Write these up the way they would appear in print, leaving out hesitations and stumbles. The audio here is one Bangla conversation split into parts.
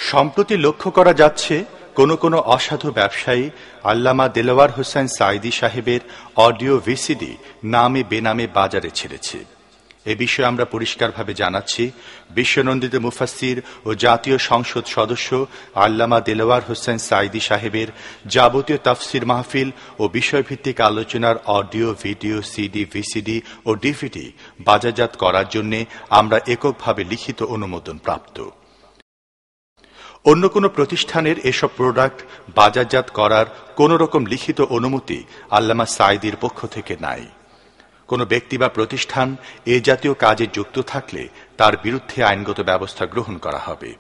সম্প্রতি লক্ষ্য করা যাচ্ছে কোনো কোনো অসাধু ব্যবসায়ী আল্লামা দেলোয়ার হোসেন সাঈদী সাহেবের অডিও ভিসিডি নামে বেনামে বাজারে ছেড়েছে। এ বিষয়ে আমরা পরিষ্কারভাবে জানাচ্ছি, বিশ্বনন্দিত মুফাসসির ও জাতীয় সংসদ সদস্য আল্লামা দেলোয়ার হোসেন সাঈদী সাহেবের যাবতীয় তাফসির মাহফিল ও বিষয়ভিত্তিক আলোচনার অডিও, ভিডিও, সিডি, ভিসিডি ও ডিভিডি বাজারজাত করার জন্য আমরা এককভাবে লিখিত অনুমোদন প্রাপ্ত। অন্য কোনো প্রতিষ্ঠানের এসব প্রোডাক্ট বাজারজাত করার কোন রকম লিখিত অনুমতি আল্লামা সাঈদীর পক্ষ থেকে নাই। কোনো ব্যক্তি বা প্রতিষ্ঠান এ জাতীয় কাজে যুক্ত থাকলে তার বিরুদ্ধে আইনগত ব্যবস্থা গ্রহণ করা হবে।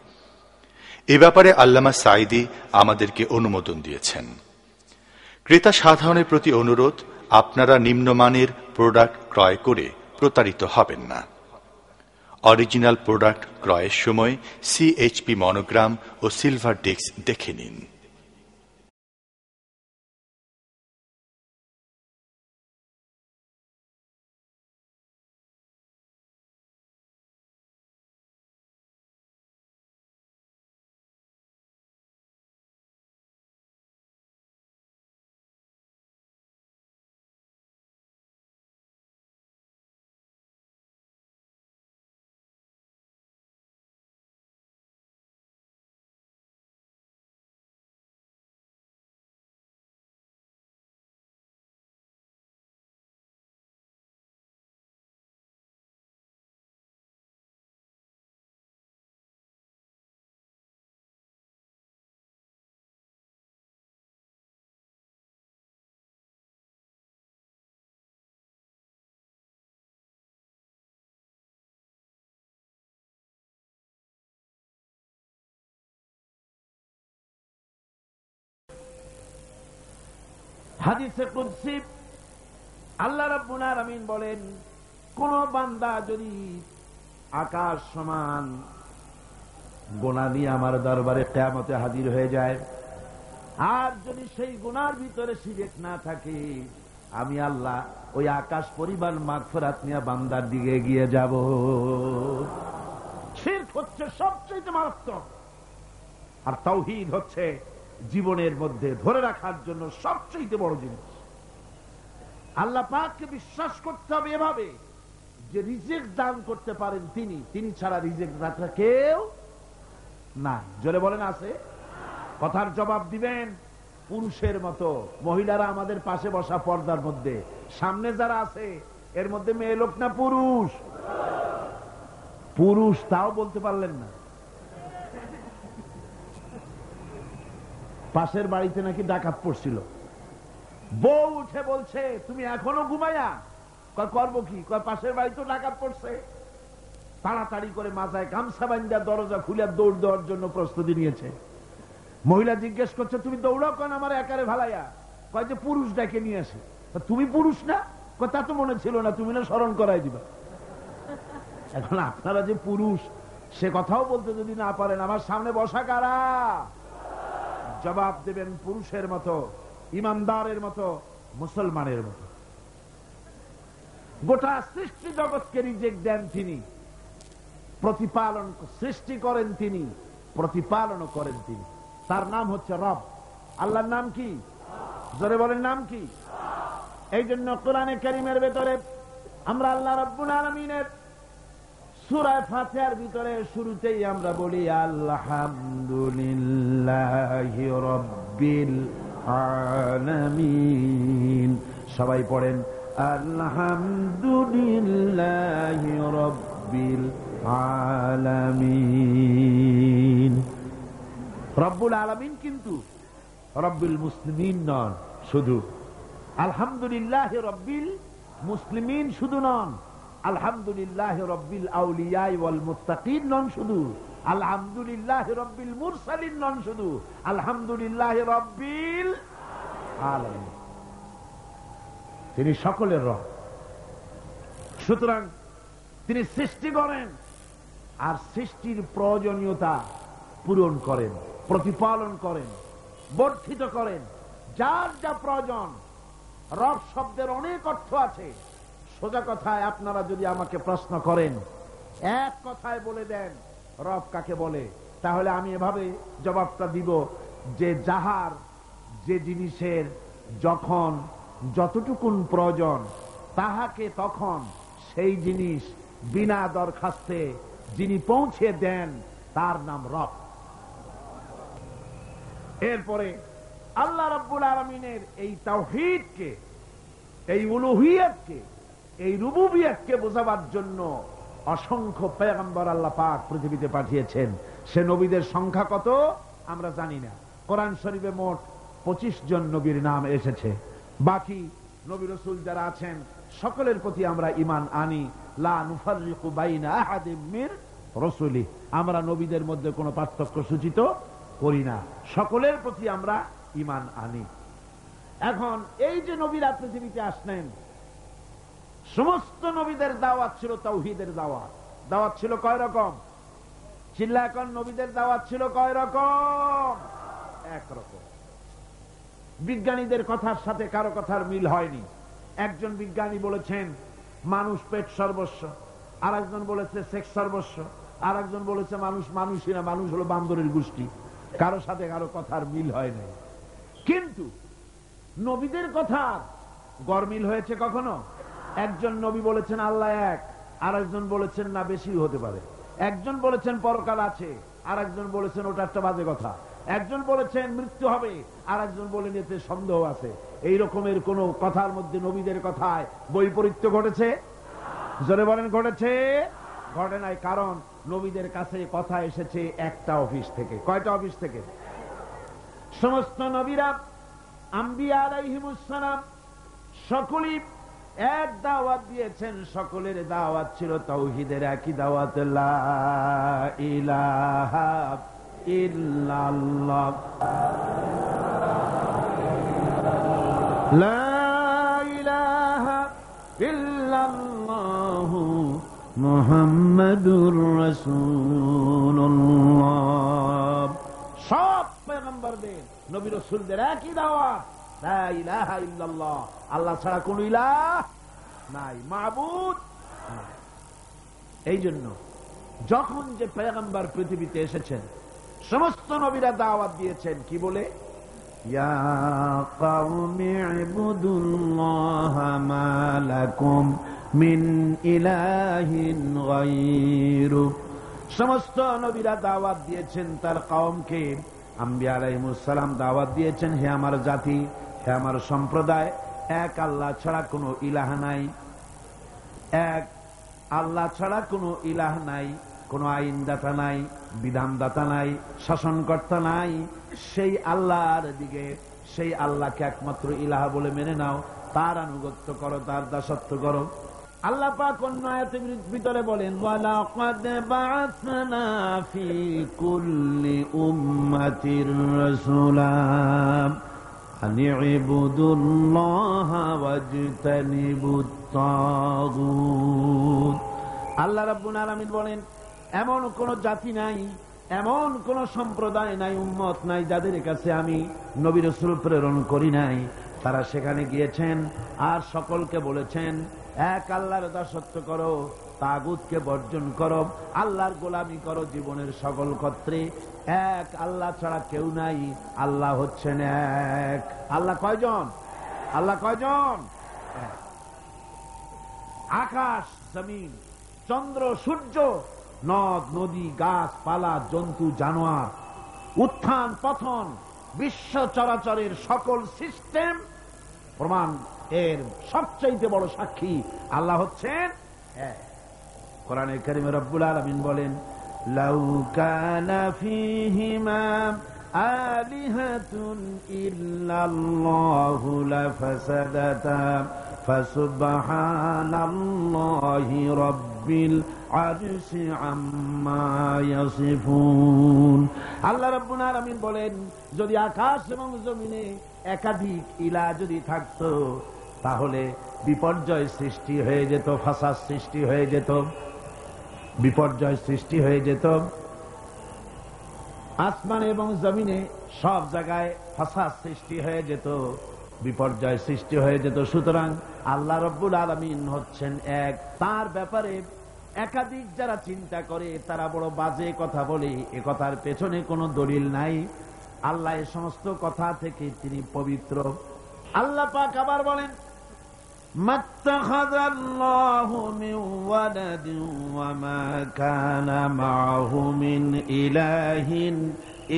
এ ব্যাপারে আল্লামা সাঈদী আমাদেরকে অনুমোদন দিয়েছেন। ক্রেতা সাধারণের প্রতি অনুরোধ, আপনারা নিম্নমানের প্রোডাক্ট ক্রয় করে প্রতারিত হবেন না। অরিজিনাল প্রোডাক্ট ক্রয়ের সময় সিএইচপি মনোগ্রাম ও সিলভার ডিস্ক দেখে নিন। হাদিসে কুদসি আল্লাহ রাব্বুল আলামিন বলেন, কোন বান্দা যদি আকাশ সমান গুনাহ নিয়ে আমার দরবারে কিয়ামতে হাজির হয়ে যায়, আর যদি সেই গুনার ভিতরে শিরক না থাকে, আমি আল্লাহ ওই আকাশ পরিমাণ মাগফিরাত নিয়ে বান্দার দিকে এগিয়ে যাব। শিরক হচ্ছে সবচেয়ে মারাত্মক, আর তাওহীদ হচ্ছে জীবনের মধ্যে ধরে রাখার জন্য সবচেয়ে বড় জিনিস। আল্লাহ পাককে বিশ্বাস করতে হবে এভাবে যে রিজিক দান করতে পারেন তিনি, তিনি ছাড়া রিজিক দাতা কেউ নাই। জোরে বলেন আছে? কথার জবাব দিবেন পুরুষের মতো। মহিলারা আমাদের পাশে বসা পর্দার মধ্যে, সামনে যারা আছে এর মধ্যে মেয়ে লোক না পুরুষ? পুরুষ, তাও বলতে পারলেন না। পাশের বাড়িতে নাকি ডাকাত পড়ছিল, বউ উঠে বলছে, তুমি এখনো ঘুমাইয়া? করবো কি? পাশের বাড়ি তো ডাকাত পড়ছে। তাড়াতাড়ি করে মাথায় গামছা বান্ধা দরজা খুলে দৌড় দেওয়ার জন্য প্রস্তুতি নিয়েছে। মহিলা জিজ্ঞেস করছে, তুমি দৌড়াও কেন আমার একারে ভালাইয়া? কয় যে পুরুষ ডেকে নিয়ে আসে। তুমি পুরুষ না? তা তো মনে ছিল না, তুমি না স্মরণ করাই দিবা। এখন আপনারা যে পুরুষ সে কথাও বলতে যদি না পারেন, আমার সামনে বসা কারা? জবাব দেবেন পুরুষের মতো, ইমানদারের মতো, মুসলমানের মতো। গোটা সৃষ্টি জগৎকে রিজিক দেন তিনি, প্রতিপালন সৃষ্টি করেন তিনি, প্রতিপালন করেন তিনি। তার নাম হচ্ছে রব। আল্লাহর নাম কি? জোরে বলেন, নাম কি? এই জন্য কোরআনে কারীমের ভেতরে আমরা আল্লাহ রাব্বুল আলামিনের সূরা ফাতিহার ভিতরে শুরুতেই আমরা বলি আলহামদুলিল্লাহি রাব্বিল আলামিন। সবাই পড়েন আলহামদুলিল্লাহি রাব্বিল আলামিন। রব্বুল আলামিন কিন্তু রব্বিল মুসলিমিন নন শুধু। আলহামদুলিল্লাহি রাব্বিল মুসলিমিন শুধু নন, আলহামদুলিল্লাহি রাব্বিল আউলিয়া ওয়াল মুত্তাকিন নন শুধু, আলহামদুলিল্লাহি রাব্বিল মুরসালিন নন শুধু, আলহামদুলিল্লাহি রাব্বিল আলামিন। তিনি সকলের রব। সুতরাং তিনি সৃষ্টি করেন আর সৃষ্টির প্রয়োজনীয়তা পূরণ করেন, প্রতিপালন করেন, বর্ধিত করেন, যার যা প্রয়োজন। রব শব্দের অনেক অর্থ আছে। সোজা কথায় আপনারা যদি আমাকে প্রশ্ন করেন, এক কথায় বলে দেন রব কাকে বলে, তাহলে আমি এভাবে জবাবটা দিব যে যাহার যে জিনিসের যখন যতটুকুন প্রয়োজন তাহাকে তখন সেই জিনিস বিনা দরখাস্তে যিনি পৌঁছে দেন তার নাম রব। এরপরে আল্লাহ রাব্বুল আলামিনের এই তাওহীদকে, এই উলুহিয়তকে, এই রুবুবিয়তকে বোঝাবার জন্য অসংখ্য পয়গম্বর আল্লাহ পাক পৃথিবীতে পাঠিয়েছেন। সে নবীদের সংখ্যা কত আমরা জানি না। কোরআন শরীফে মোট 25 জন নবীর নাম এসেছে। বাকি নবী রাসূল যারা আছেন সকলের প্রতি আমরা ঈমান আনি। লা নুফাররিকু বাইনা আহাদিম মির রাসূলি, আমরা নবীদের মধ্যে কোনো পার্থক্য সূচিত করি না, সকলের প্রতি আমরা ঈমান আনি। এখন এই যে নবীরা পৃথিবীতে আসলেন, সমস্ত নবীদের দাওয়াত ছিল তাওহীদের দাওয়াত। দাওয়াত ছিল কয় রকম? চিল্লা এখন, নবীদের দাওয়াত ছিল কয় রকম? এক রকম। বিজ্ঞানীদের কথার সাথে কারো কথার মিল হয়নি। একজন বিজ্ঞানী বলেছেন মানুষ পেট সর্বস্ব, আর একজন বলেছে সেক্স সর্বস্ব, আর একজন বলেছে মানুষ মানুষই না, মানুষ হলো বান্দরের গোষ্ঠী। কারো সাথে কারো কথার মিল হয় নাই। কিন্তু নবীদের কথা গরমিল হয়েছে কখনো? একজন নবী বলেছেন আল্লাহ এক, আর একজন বলেছেন না বেশি হতে পারে। একজন বলেছেন পরকাল আছে, আর একজন বলেছেন ওটা একটা বাজে কথা। একজন বলেছেন মৃত্যু হবে, আর একজন বলেন এতে সন্দেহ আছে। এই রকমের কোন কথার মধ্যে নবীদের কথায় বৈপরীত্য ঘটেছে? জোরে বলেন ঘটেছে? ঘটে নাই। কারণ নবীদের কাছে কথা এসেছে একটা অফিস থেকে। কয়টা অফিস থেকে? সমস্ত নবীরা আম্বিয়া আলাইহিমুস সালাম সকলেই এক দাওয়াত দিয়েছেন। সকলের দাওয়াত ছিল তাওহীদের, একই দাওয়াত, লা ইলাহা ইল্লাল্লাহ, লা ইলাহা ইল্লাল্লাহু মুহাম্মাদুর রাসূলুল্লাহ। সব পয়গম্বরদের, নবী রাসূলদের একই দাওয়াত, লা ইলাহা ইল্লাল্লাহ, আল্লাহ ছাড়া কোন ইলাহ নাই, মাবুদ নাই। এই জন্য যখন যে পয়গম্বর পৃথিবীতে এসেছেন সমস্ত নবীরা দাওয়াত দিয়েছেন কি বলে? ইয়া কওমি ইবুদুল্লাহা মা লাকুম মিন ইলাহিন গায়রু। সমস্ত নবীরা দাওয়াত দিয়েছেন তার কওমকে। আম্বিয়া আলাইহিমুস সালাম দাওয়াত দিয়েছেন, হে আমার জাতি, হে আমার সম্প্রদায়, এক আল্লাহ ছাড়া কোনো ইলাহ নাই। এক আল্লাহ ছাড়া কোনো ইলাহ নাই, কোনো আইনদাতা নাই, বিধানদাতা নাই, শাসনকর্তা নাই। সেই আল্লাহর দিকে, সেই আল্লাহকে একমাত্র ইলাহ বলে মেনে নাও, তার আনুগত্য করো, তার দাসত্ব করো। আল্লাহ পাক অন্য আয়াতের ভিতরে বলেন, ওয়ালাকাদ বা'আসনা ফি কুল্লি উম্মাতির রাসূলা আন ইবুদুল্লাহা ওয়াজতানিবুত তাগুত। আল্লাহ রাব্বুল আলামিন বলেন, এমন কোন জাতি নাই, এমন কোন সম্প্রদায় নাই, উম্মত নাই যাদের কাছে আমি নবী রাসূল প্রেরণ করি নাই। তারা সেখানে গিয়েছেন আর সকলকে বলেছেন এক আল্লাহর দাসত্ব করো, তাগুতকে বর্জন করো, আল্লাহর গোলামি করো জীবনের সকল ক্ষেত্রে। এক আল্লাহ ছাড়া কেউ নাই, আল্লাহ হচ্ছেন এক। আল্লাহ কয়জন? আল্লাহ কয়জন? আকাশ জমিন, চন্দ্র সূর্য, নদ নদী, গাছপালা, জন্তু জানোয়ার, উত্থান পতন, বিশ্ব চরাচরের সকল সিস্টেম প্রমাণ এর সবচাইতে বড় সাক্ষী আল্লাহ হচ্ছেন এক। কোরআনে কারিমে রব্বুল আলামিন বলেন, লাউ কানা ফীহিমা আলিহাতুন ইল্লাল্লাহু লাফাসাদাতা ফাসুবহানাল্লাহি রাব্বিল আরশি আম্মা ইয়াসিফুন। আল্লাহ রাব্বুল আলামিন বলেন, যদি আকাশ এবং জমিনে একাধিক ইলাহ যদি থাকতো তাহলে বিপর্যয় সৃষ্টি হয়ে যেত, ফাসাদ সৃষ্টি হয়ে যেত, বিপর্যয় সৃষ্টি হয়ে যেত। আসমান এবং জমিনে সব জায়গায় ফাসাদ সৃষ্টি হয়ে যেত, বিপর্যয় সৃষ্টি হয়ে যেত। সুতরাং আল্লাহ রাব্বুল আলামিন হচ্ছেন এক। তার ব্যাপারে একাধিক যারা চিন্তা করে তারা বড় বাজে কথা বলে, এ কথার পেছনে কোনো দলিল নাই। আল্লাহ এই সমস্ত কথা থেকে তিনি পবিত্র। আল্লাহ পাক আবার বলেন, মাত্তাখাযাল্লাহু মিন ওয়ালাদিন ওয়া মা কানা মা'হু মিন ইলাহিন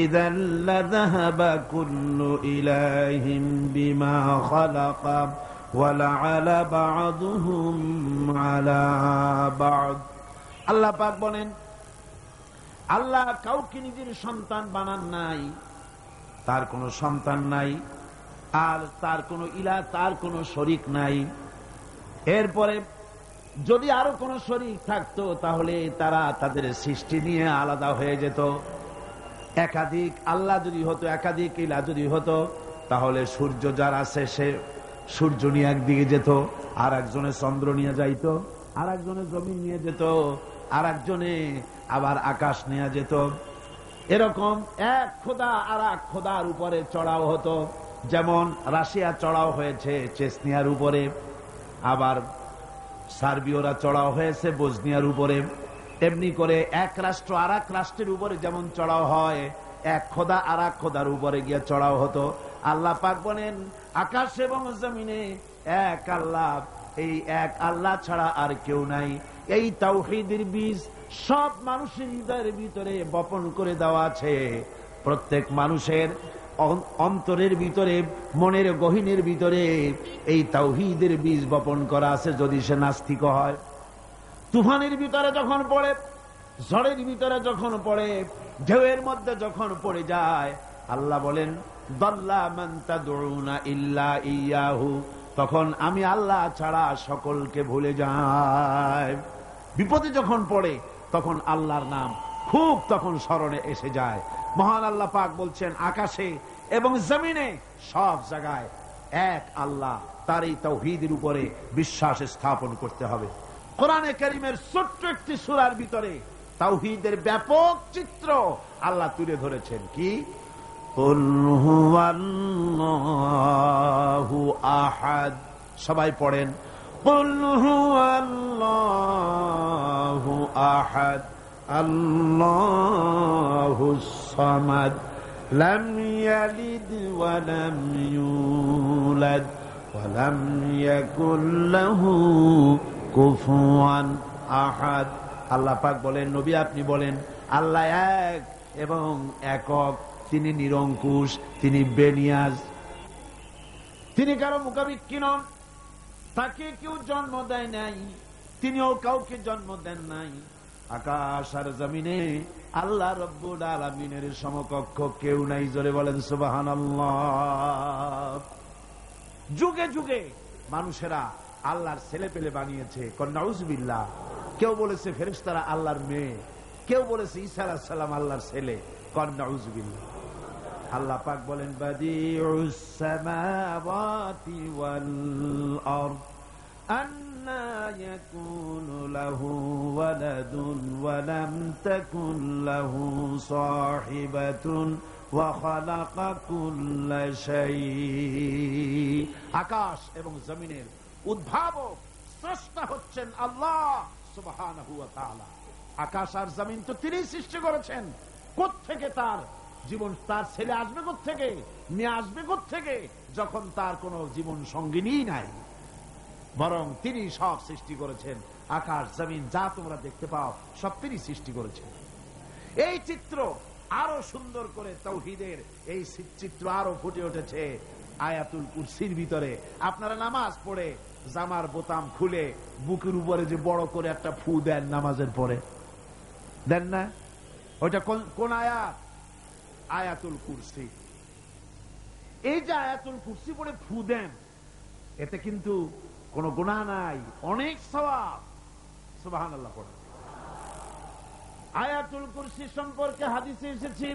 ইযাল লাযাহাবা কুল্লু ইলাহিন বিমা খালাকা ওয়া লা'আলা বা'দুহুম আলা বা'দ। আল্লাহ পাক বলেন, আল্লাহ কাউকে নিজের সন্তান বানান নাই, তার কোনো সন্তান নাই, আর তার কোনো ইলাহ, তার কোনো শরীক নাই। এরপরে যদি আরো কোনো শরীক থাকতো তাহলে তারা তাদের সৃষ্টি নিয়ে আলাদা হয়ে যেত। একাধিক আল্লাহ যদি হতো, একাধিক ইলাহ যদি হতো, তাহলে সূর্য যার আছে সে সূর্য নিয়ে একদিকে যেত, আর একজনে চন্দ্র নিয়ে যাইতো, আর একজনে জমিন নিয়ে যেত, আর একজনে আবার আকাশ নিয়ে যেত। এরকম এক খোদা আর এক খোদার উপরে চড়াও হতো। যেমন রাশিয়া চড়াও হয়েছে চেচনিয়ার উপরে, আবার সার্বিয়রা চড়াও হয়েছে বসনিয়ার উপরে। এমনি করে এক রাষ্ট্র আর এক রাষ্ট্রের উপরে যেমন চড়াও হয়, এক খোদা আর এক খোদার উপরে গিয়ে চড়াও হতো। আল্লাহ পাক বলেন, আকাশ এবং জমিনে এক আল্লাহ, এই এক আল্লাহ ছাড়া আর কেউ নাই। এই তাওহীদের বীজ সব মানুষের হৃদয়ের ভিতরে বপন করে দেওয়া আছে। প্রত্যেক মানুষের অন্তরের ভিতরে, মনের গহীনের ভিতরে এই তাওহীদের বীজ বপন করা আছে। যদি সে নাস্তিক হয়, তুফানের ভিতরে যখন পড়ে, ঝড়ের ভিতরে যখন পড়ে, ঢেউয়ের মধ্যে যখন পড়ে যায়, আল্লাহ বলেন, দাল্লা মান তাদউনা ইল্লা ইয়াহু, তখন আমি আল্লাহ ছাড়া সকলকে ভুলে যাই। বিপদে যখন পড়ে তখন আল্লাহর নাম খুব তখন স্মরণে এসে যায়। মহান আল্লাহ পাক বলছেন, আকাশে এবং জমিনে সব জায়গায় এক আল্লাহ, তার এই তাওহীদের উপরে বিশ্বাস স্থাপন করতে হবে। কোরআনে কারীমের ছোট্ট একটি সূরার ভিতরে তাওহীদের ব্যাপক চিত্র আল্লাহ তুলে ধরেছেন। কি? কুল হুয়াল্লাহু আহাদ। সবাই পড়েন, কুল হুয়াল্লাহু আহাদ আল্লাহুস সামাদ লাম ইয়ালিদ ওয়া লাম ইউলাদ ওয়া লাম ইয়াকুল লাহু কুফুয়ান আহাদ। আল্লাহ পাক বলেন, নবী আপনি বলেন, আল্লাহ এক এবং একক, তিনি নিরঙ্কুশ, তিনি বেনিয়াজ, তিনি কারো মুখাপেক্ষী নন, তাকে কেউ জন্ম দেয় নাই, তিনিও কাউকে জন্ম দেন নাই। আকাশ আর জমিনে আল্লাহ রব্বুল আলামিনের সমকক্ষ কেউ নাই। জোরে বলেন সুবহানাল্লাহ। যুগে যুগে মানুষেরা আল্লাহর ছেলে পেলে বানিয়েছে, নাউজুবিল্লাহ। কেউ বলেছে ফেরেশতারা আল্লাহর মেয়ে, কেউ বলেছে ঈসা আলাইহিস সালাম আল্লাহর ছেলে, নাউজুবিল্লাহ। আল্লাহ পাক বলেন, বাদিউস সামাওয়াতি ওয়াল আরদ আন্না ইয়াকুনু লাহু ওয়ালাদুন ওয়া লাম তাকুন লাহু সাহিবাতুন ওয়া খালাকা কুল্লা শাই। আকাশ এবং জমিনের উদ্ভাবক, স্রষ্টা হচ্ছেন আল্লাহ সুবহানাহু ওয়া তাআলা। আকাশ আর জমিন তো তিনি সৃষ্টি করেছেন। কোত্থেকে তার জীবন, তার ছেলে আসবে কোত্থেকে, নিয়ে আসবে কোত্থেকে, যখন তার কোনো জীবন সঙ্গিনী নাই? বরং তিনি সব সৃষ্টি করেছেন। আকাশ জমিন যা তোমরা দেখতে পাও সব তিনি সৃষ্টি করেছেন। এই চিত্র আরো সুন্দর করে তাওহীদের এই চিত্র আরো ফুটে উঠেছে আয়াতুল কুরসির ভিতরে। আপনারা নামাজ পড়ে জামার বোতাম খুলে বুকের উপরে যে বড় করে একটা ফু দেন নামাজের পরে, দেন না? ওইটা কোন আয়াত? আয়াতুল কুরসি। এই যে আয়াতুল কুরসি পড়ে ফু দেন, এতে কিন্তু কোনো গুনাহ নাই, অনেক সওয়াব। সুবহানাল্লাহ পড়েন। আয়াতুল কুরসি সম্পর্কে হাদিসে এসেছে,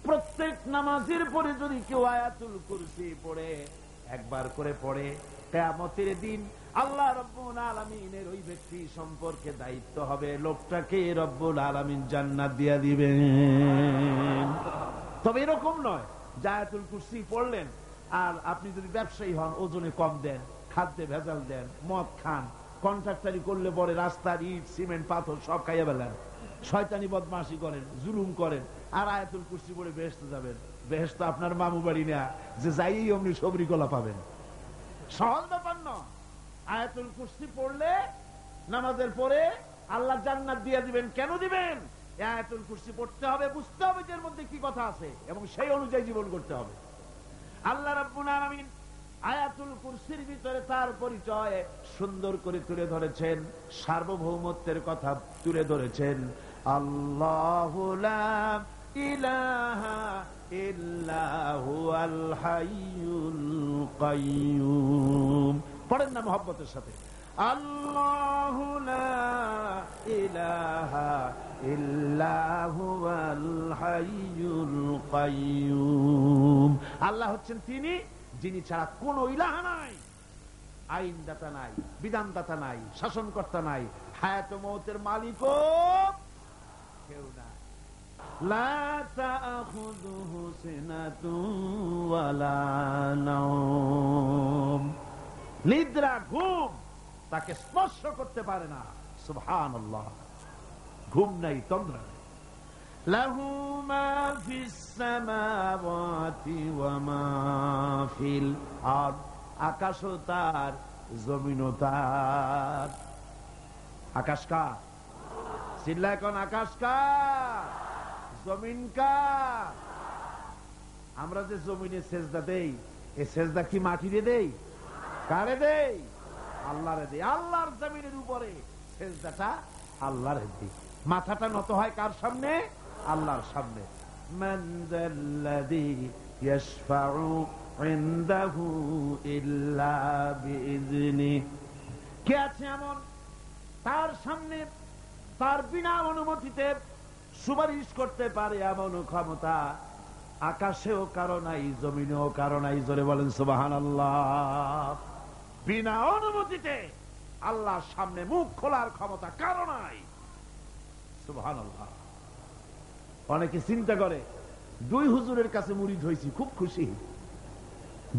প্রত্যেক নামাজের পরে যদি কেউ আয়াতুল কুরসি পড়ে, একবার করে পড়ে, কিয়ামতের দিন আল্লাহ রব্বুল আলামিনের ওই ব্যক্তি সম্পর্কে দায়িত্ব হবে, লোকটাকে রব্বুল আলামিন জান্নাত দিয়ে দিবেন। তবে এরকম নয় যে আয়াতুল কুরসি পড়লেন আর আপনি যদি ব্যবসায়ী হন, ওজনে কম দেন, খাদ্যে ভেজাল দেন, মদ খান, কন্ট্রাক্টারি করলে পরে রাস্তার ইট সিমেন্ট পাথর সব খাইয়া ফেলেন, শয়তানি বদমাশি করেন, জুলুম করেন, আর আয়াতুল কুরসি পড়ে বেহেশতে যাবেন। বেহেশত আপনার মামু বাড়ি না যে যাই অমনি সবরি কলা পাবেন। সহজ ব্যাপার নয়। আয়াতুল কুরসি পড়লে নামাজের পরে আল্লাহ জান্নাত দিয়ে দিবেন। কেন দিবেন? আয়াতুল কুরসি পড়তে হবে, বুঝতে হবে যে এর মধ্যে কি কথা আছে এবং সেই অনুযায়ী জীবন করতে হবে। আল্লাহ রাব্বুল আলামিন আয়াতুল কুরসির ভিতরে তার পরিচয় সুন্দর করে তুলে ধরেছেন, সার্বভৌমত্বের কথা তুলে ধরেছেন। আল্লাহু লা ইলাহা ইল্লা হুয়াল হাইয়ুল কাইয়্যুম। পড়েন না মহব্বতের সাথে, আল্লাহু লা ইলাহা ইল্লা হুয়াল হাইয়ুল কাইয়্যুম। আল্লাহ হচ্ছেন তিনি যিনি ছাড়া কোন ইলাহা নাই, আইনদাতা নাই, বিধানদাতা নাই, শাসনকর্তা নাই, হায়াত ও মওতের মালিকও কেউ নাই। লা তাখুযুহু সিনাতুন ওয়ালা নাওম। নিদ্রা ঘুম তাকে স্পর্শ করতে পারে না। সুবহানাল্লাহ। ঘুম নাই, তন্দ্রা নাই। লাহু মা ফিস সামাওয়াতি ওয়া মা ফিল আরদ। আকাশও তার, জমিনও তার। আকাশ কার? চিল্লায় কোন আকাশ কার? জমিন কার? আমরা যে জমিনে সেজদা দেই, এই সেজদা কি মাটিরে দেই? কারে দেই? আল্লাহরে দেই। আল্লাহর জমিনের উপরে সেজদাটা আল্লাহর দেই। মাথাটা নত হয় কার সামনে? আল্লাহর সামনে। মান যাল্লাযী ইয়াশফাউ ইনদাহু ইল্লা বিইযনিহি। কে আছে এমন তার সামনে তার বিনা অনুমতিতে সুপারিশ করতে পারে এমন ক্ষমতা আকাশেও কারো নাই, জমিনেও কারো নাই। জোরে বলেন সুবহানাল্লাহ। বিনা অনুমতিতে আল্লাহর সামনে মুখ খোলার ক্ষমতা কারো নাই। সুবহানাল্লাহ। অনেকে চিন্তা করে দুই হুজুরের কাছে মুরিদ হইছি, খুব খুশি।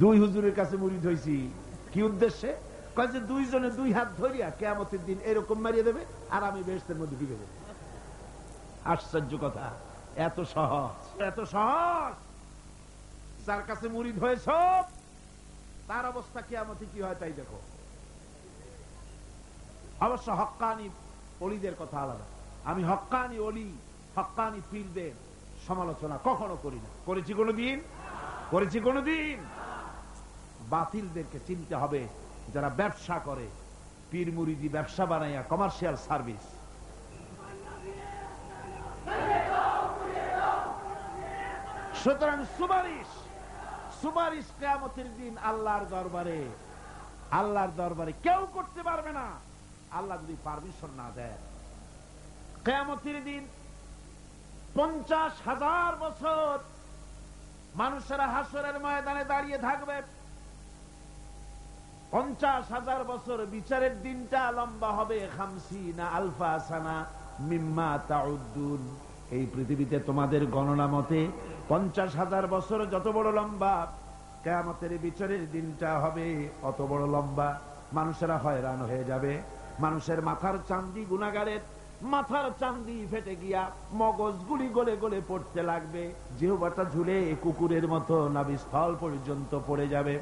দুই হুজুরের কাছে মুরিদ হইছি, কি উদ্দেশ্যে? কয় যে দুইজনে দুই হাত ধরিয়া কিয়ামতের দিন এরকম মারিয়ে দেবে আর আমি বেহেশতের মধ্যে ঢুকে দেব। আশ্চর্য কথা, এত সহজ, এত সহজ। যার কাছে মুরিদ হয়েছ তার অবস্থা কিয়ামতে কি হয় তাই দেখো। অবশ্য হক্কানি ওলিদের কথা আলাদা। আমি হক্কানি ওলি, হক্কানি পীরদের সমালোচনা কখনো করি না। করেছি কোনদিন? করেছি কোনদিন? বাতিলদেরকে চিনতে হবে যারা ব্যবসা করে, পীর মুরিদি ব্যবসা বানাইয়া কমার্শিয়াল সার্ভিস। সুতরাং সুপারিশ, সুপারিশ কিয়ামতের দিন আল্লাহর দরবারে, আল্লাহর দরবারে কেউ করতে পারবে না আল্লাহ যদি পারমিশন না দেয়। কিয়ামতের দিন 50,000 বছর মানুষেরা হাসরের ময়দানে দাঁড়িয়ে থাকবে। 50,000 বছর বিচারের দিনটা লম্বা হবে 50 আলফা সানা মিম্মা তাউদ্দুন। এই পৃথিবীতে তোমাদের গণনা মতে 50,000 বছর যত বড় লম্বা, কিয়ামতের বিচারের দিনটা হবে অত বড় লম্বা। মানুষেরা হয়রান হয়ে যাবে। মানুষের মাথার চান্দি, গুনাহগারের মাথার চান্দি ফেটে গিয়া মগজগুলি গলে গলে পড়তে লাগবে। জিহ্বাটা ঝুলে কুকুরের মতো নাভিস্থল পর্যন্ত পড়ে যাবে।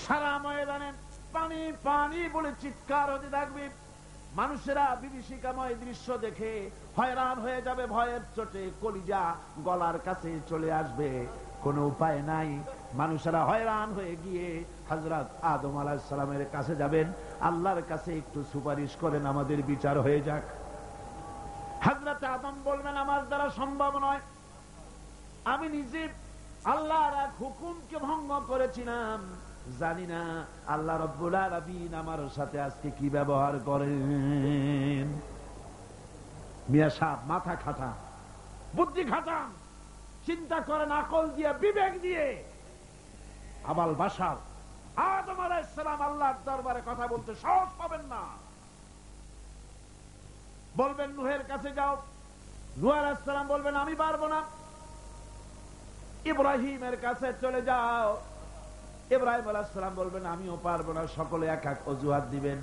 সারা ময়দানে পানি পানি বলে চিৎকার হতে থাকবে। মানুষেরা বিভীষিকাময় দৃশ্য দেখে হয়রান হয়ে যাবে। ভয়ের চোটে কলিজা গলার কাছে চলে আসবে। কোনো উপায় নাই। মানুষেরা হয়রান হয়ে গিয়ে হযরত আদম আলাইহিস সালামের কাছে যাবেন, আল্লাহর কাছে একটু সুপারিশ করেন আমাদের বিচার হয়ে যাক। হযরত আদম বলবেন আমার দ্বারা সম্ভব নয়। আমি নিজে আল্লাহর এক হুকুমকে ভঙ্গ করেছিলাম, জানি না আল্লাহ রাব্বুল আলামিন আমার সাথে আজকে কি ব্যবহার করেন। মিয়া সাহেব মাথা খাটান, বুদ্ধি খাটান, চিন্তা করেন আকল দিয়ে, বিবেক দিয়ে। আবাল বাশার আদম আলাইহিস সালাম আল্লাহর দরবারে কথা বলতে সাহস পাবেন না। বলবেন নূহের কাছে যাও, নূহ আলাইহিস সালাম বলবেন আমি পারবো না। ইব্রাহিমের কাছে চলে যাও, ইব্রাহিম আলাইহিস সালাম বলবেন আমিও পারবো না। সকলে এক এক অজুহাত দিবেন।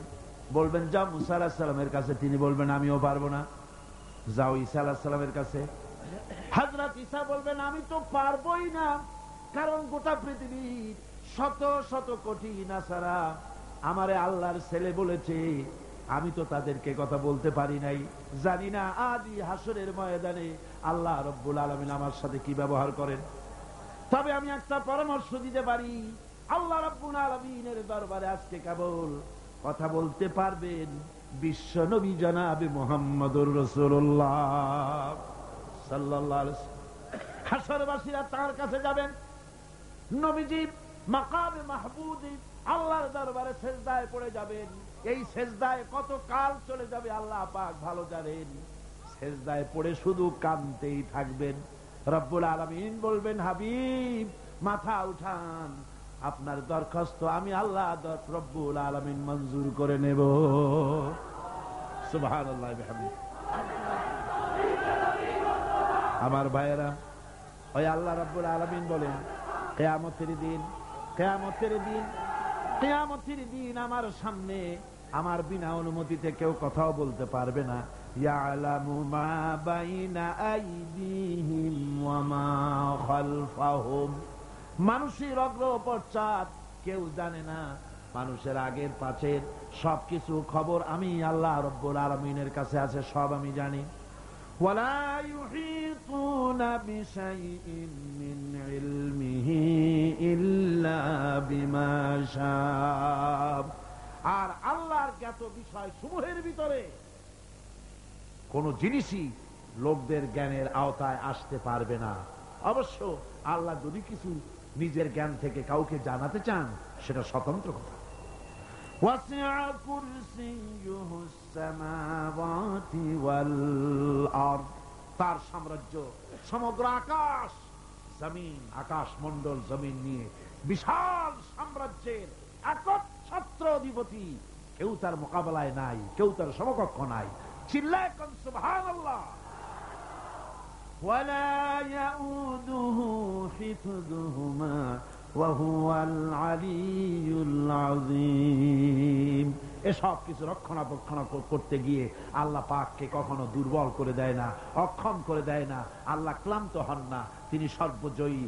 বলবেন যাও মুসা আলাইহিস সালামের কাছে, তিনি বলবেন আমিও পারবো না। যাও ঈসা আলাইহিস সালামের কাছে, হযরত ঈসা বলবেন আমি তো পারবোই না, কারণ গোটা পৃথিবীর শত শত কোটি নাসারা আমারে আল্লাহর ছেলে বলেছে, আমি তো তাদেরকে কথা বলতে পারি নাই, জানি না আদি হাসরের ময়দানে আল্লাহ রব্বুল আলামিন আমার সাথে কি ব্যবহার করেন। তবে আমি একটা পরামর্শ দিতে পারি, আল্লাহ রাব্বুল আলামিনের দরবারে আজকে কেবল কথা বলতে পারবেন বিশ্ব নবী জনাবে মুহাম্মদুর রাসূলুল্লাহ সাল্লাল্লাহু আলাইহি ওয়াসাল্লাম। হাসরবাসীরা তার কাছে যাবেন, নবীজি মাকামে মাহমুদে আল্লাহর দরবারে সেজদায় পড়ে যাবেন। এই সেজদায় কত কাল চলে যাবে আল্লাহ পাক ভালো জানেন। সেজদায় পড়ে শুধু কাঁদতেই থাকবেন। রব্বুল আলামিন বলবেন হাবিব মাথা উঠান, আপনার দরখাস্ত আমি আল্লাহ রব্বুল আলামিন মঞ্জুর করে নেব। সুবহানাল্লাহ বিহামদিহি। আমার ভাইয়েরা, ওই আল্লাহ রব্বুল আলামিন বলেন কিয়ামতের দিন, কিয়ামতের দিন, কিয়ামতের দিন আমার সামনে আমার বিনা অনুমতিতে কেউ কথাও বলতে পারবে না। ইয়ালামু মা বাইনা আইদিহিম ওয়া মা খালফাহুম। মানুষের অগ্র পশ্চাৎ কেউ জানে না, মানুষের আগের পাশের সবকিছু খবর আমি আল্লাহ রব্বুল আলামিনের কাছে আছে, সব আমি জানি। ওয়ালা ইউহিতুনা বিশাইইন মিন ইলমিহি ইল্লা বিমা শাআ। আর আল্লাহর জ্ঞাত বিষয় সমূহের ভিতরে কোন জিনিসই লোকদের জ্ঞানের আওতায় আসতে পারবে না। অবশ্য আল্লাহ যদি কিছু নিজের জ্ঞান থেকে কাউকে জানাতে চান সেটা স্বতন্ত্র কথা। ওয়াসিআ কুরসিয়ুহুস সামাওয়াতি ওয়াল আরদ। তার সাম্রাজ্য সমগ্র আকাশ জমিন, আকাশ মণ্ডল জমিন নিয়ে বিশাল সাম্রাজ্যের একচ্ছত্র অধিপতি। কেউ তার মোকাবেলায় নাই, কেউ তার সমকক্ষ নাই। চিল্লায় কোন সুবহানাল্লাহ। ওয়ালা ইয়াউদুহু হিফযুহুমা ওয়া হুয়াল আলিয়্যুল আযীম। এসব কিছু রক্ষণাবেক্ষণ করতে গিয়ে আল্লাহ পাককে কখনো দুর্বল করে দেয় না, অক্ষম করে দেয় না। আল্লাহ ক্লান্ত হন না, তিনি সর্বজয়ী,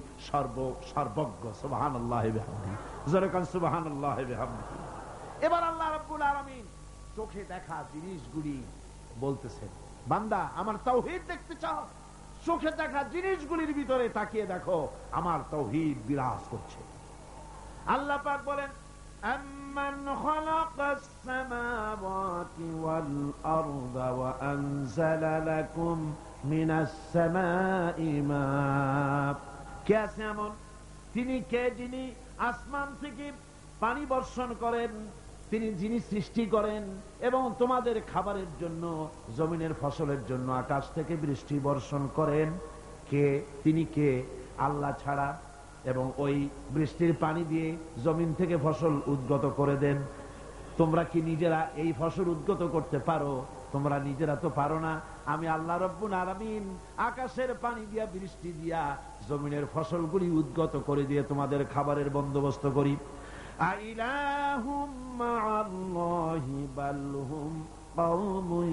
সর্বজ্ঞ। সুবহানাল্লাহি বিহামদিহি। জোরে কোন সুবহানাল্লাহি বিহামদিহি। এবার আল্লাহ রাব্বুল আলামিন চোখে দেখা জিনিসগুলি বলতেছেন, বান্দা আমার তাওহীদ দেখতে চাও, চোখে দেখা জিনিসগুলির ভিতরে তাকিয়ে দেখো আমার তাওহীদ বিরাজ করছে। আল্লাহ পাক বলেন আম্মান খালাকাস সামাওয়াতি ওয়াল আরদা ওয়া আনজালা লাকুম মিনাস সামাই মা। কে আছে এমন? তিনি কে যিনি আসমান থেকে পানি বর্ষণ করেন, তিনি যিনি সৃষ্টি করেন এবং তোমাদের খাবারের জন্য, জমিনের ফসলের জন্য আকাশ থেকে বৃষ্টি বর্ষণ করেন। কে? তিনি কে? আল্লাহ ছাড়া। এবং ওই বৃষ্টির পানি দিয়ে জমিন থেকে ফসল উদ্গত করে দেন। তোমরা কি নিজেরা এই ফসল উদ্গত করতে পারো? তোমরা নিজেরা তো পারো না। আমি আল্লাহ রাব্বুল আলামিন আকাশের পানি দিয়া, বৃষ্টি দিয়া জমিনের ফসলগুলি উদ্গত করে দিয়ে তোমাদের খাবারের বন্দোবস্ত করি। আইলাহুম মাআল্লাহি বাল হুম কওমুন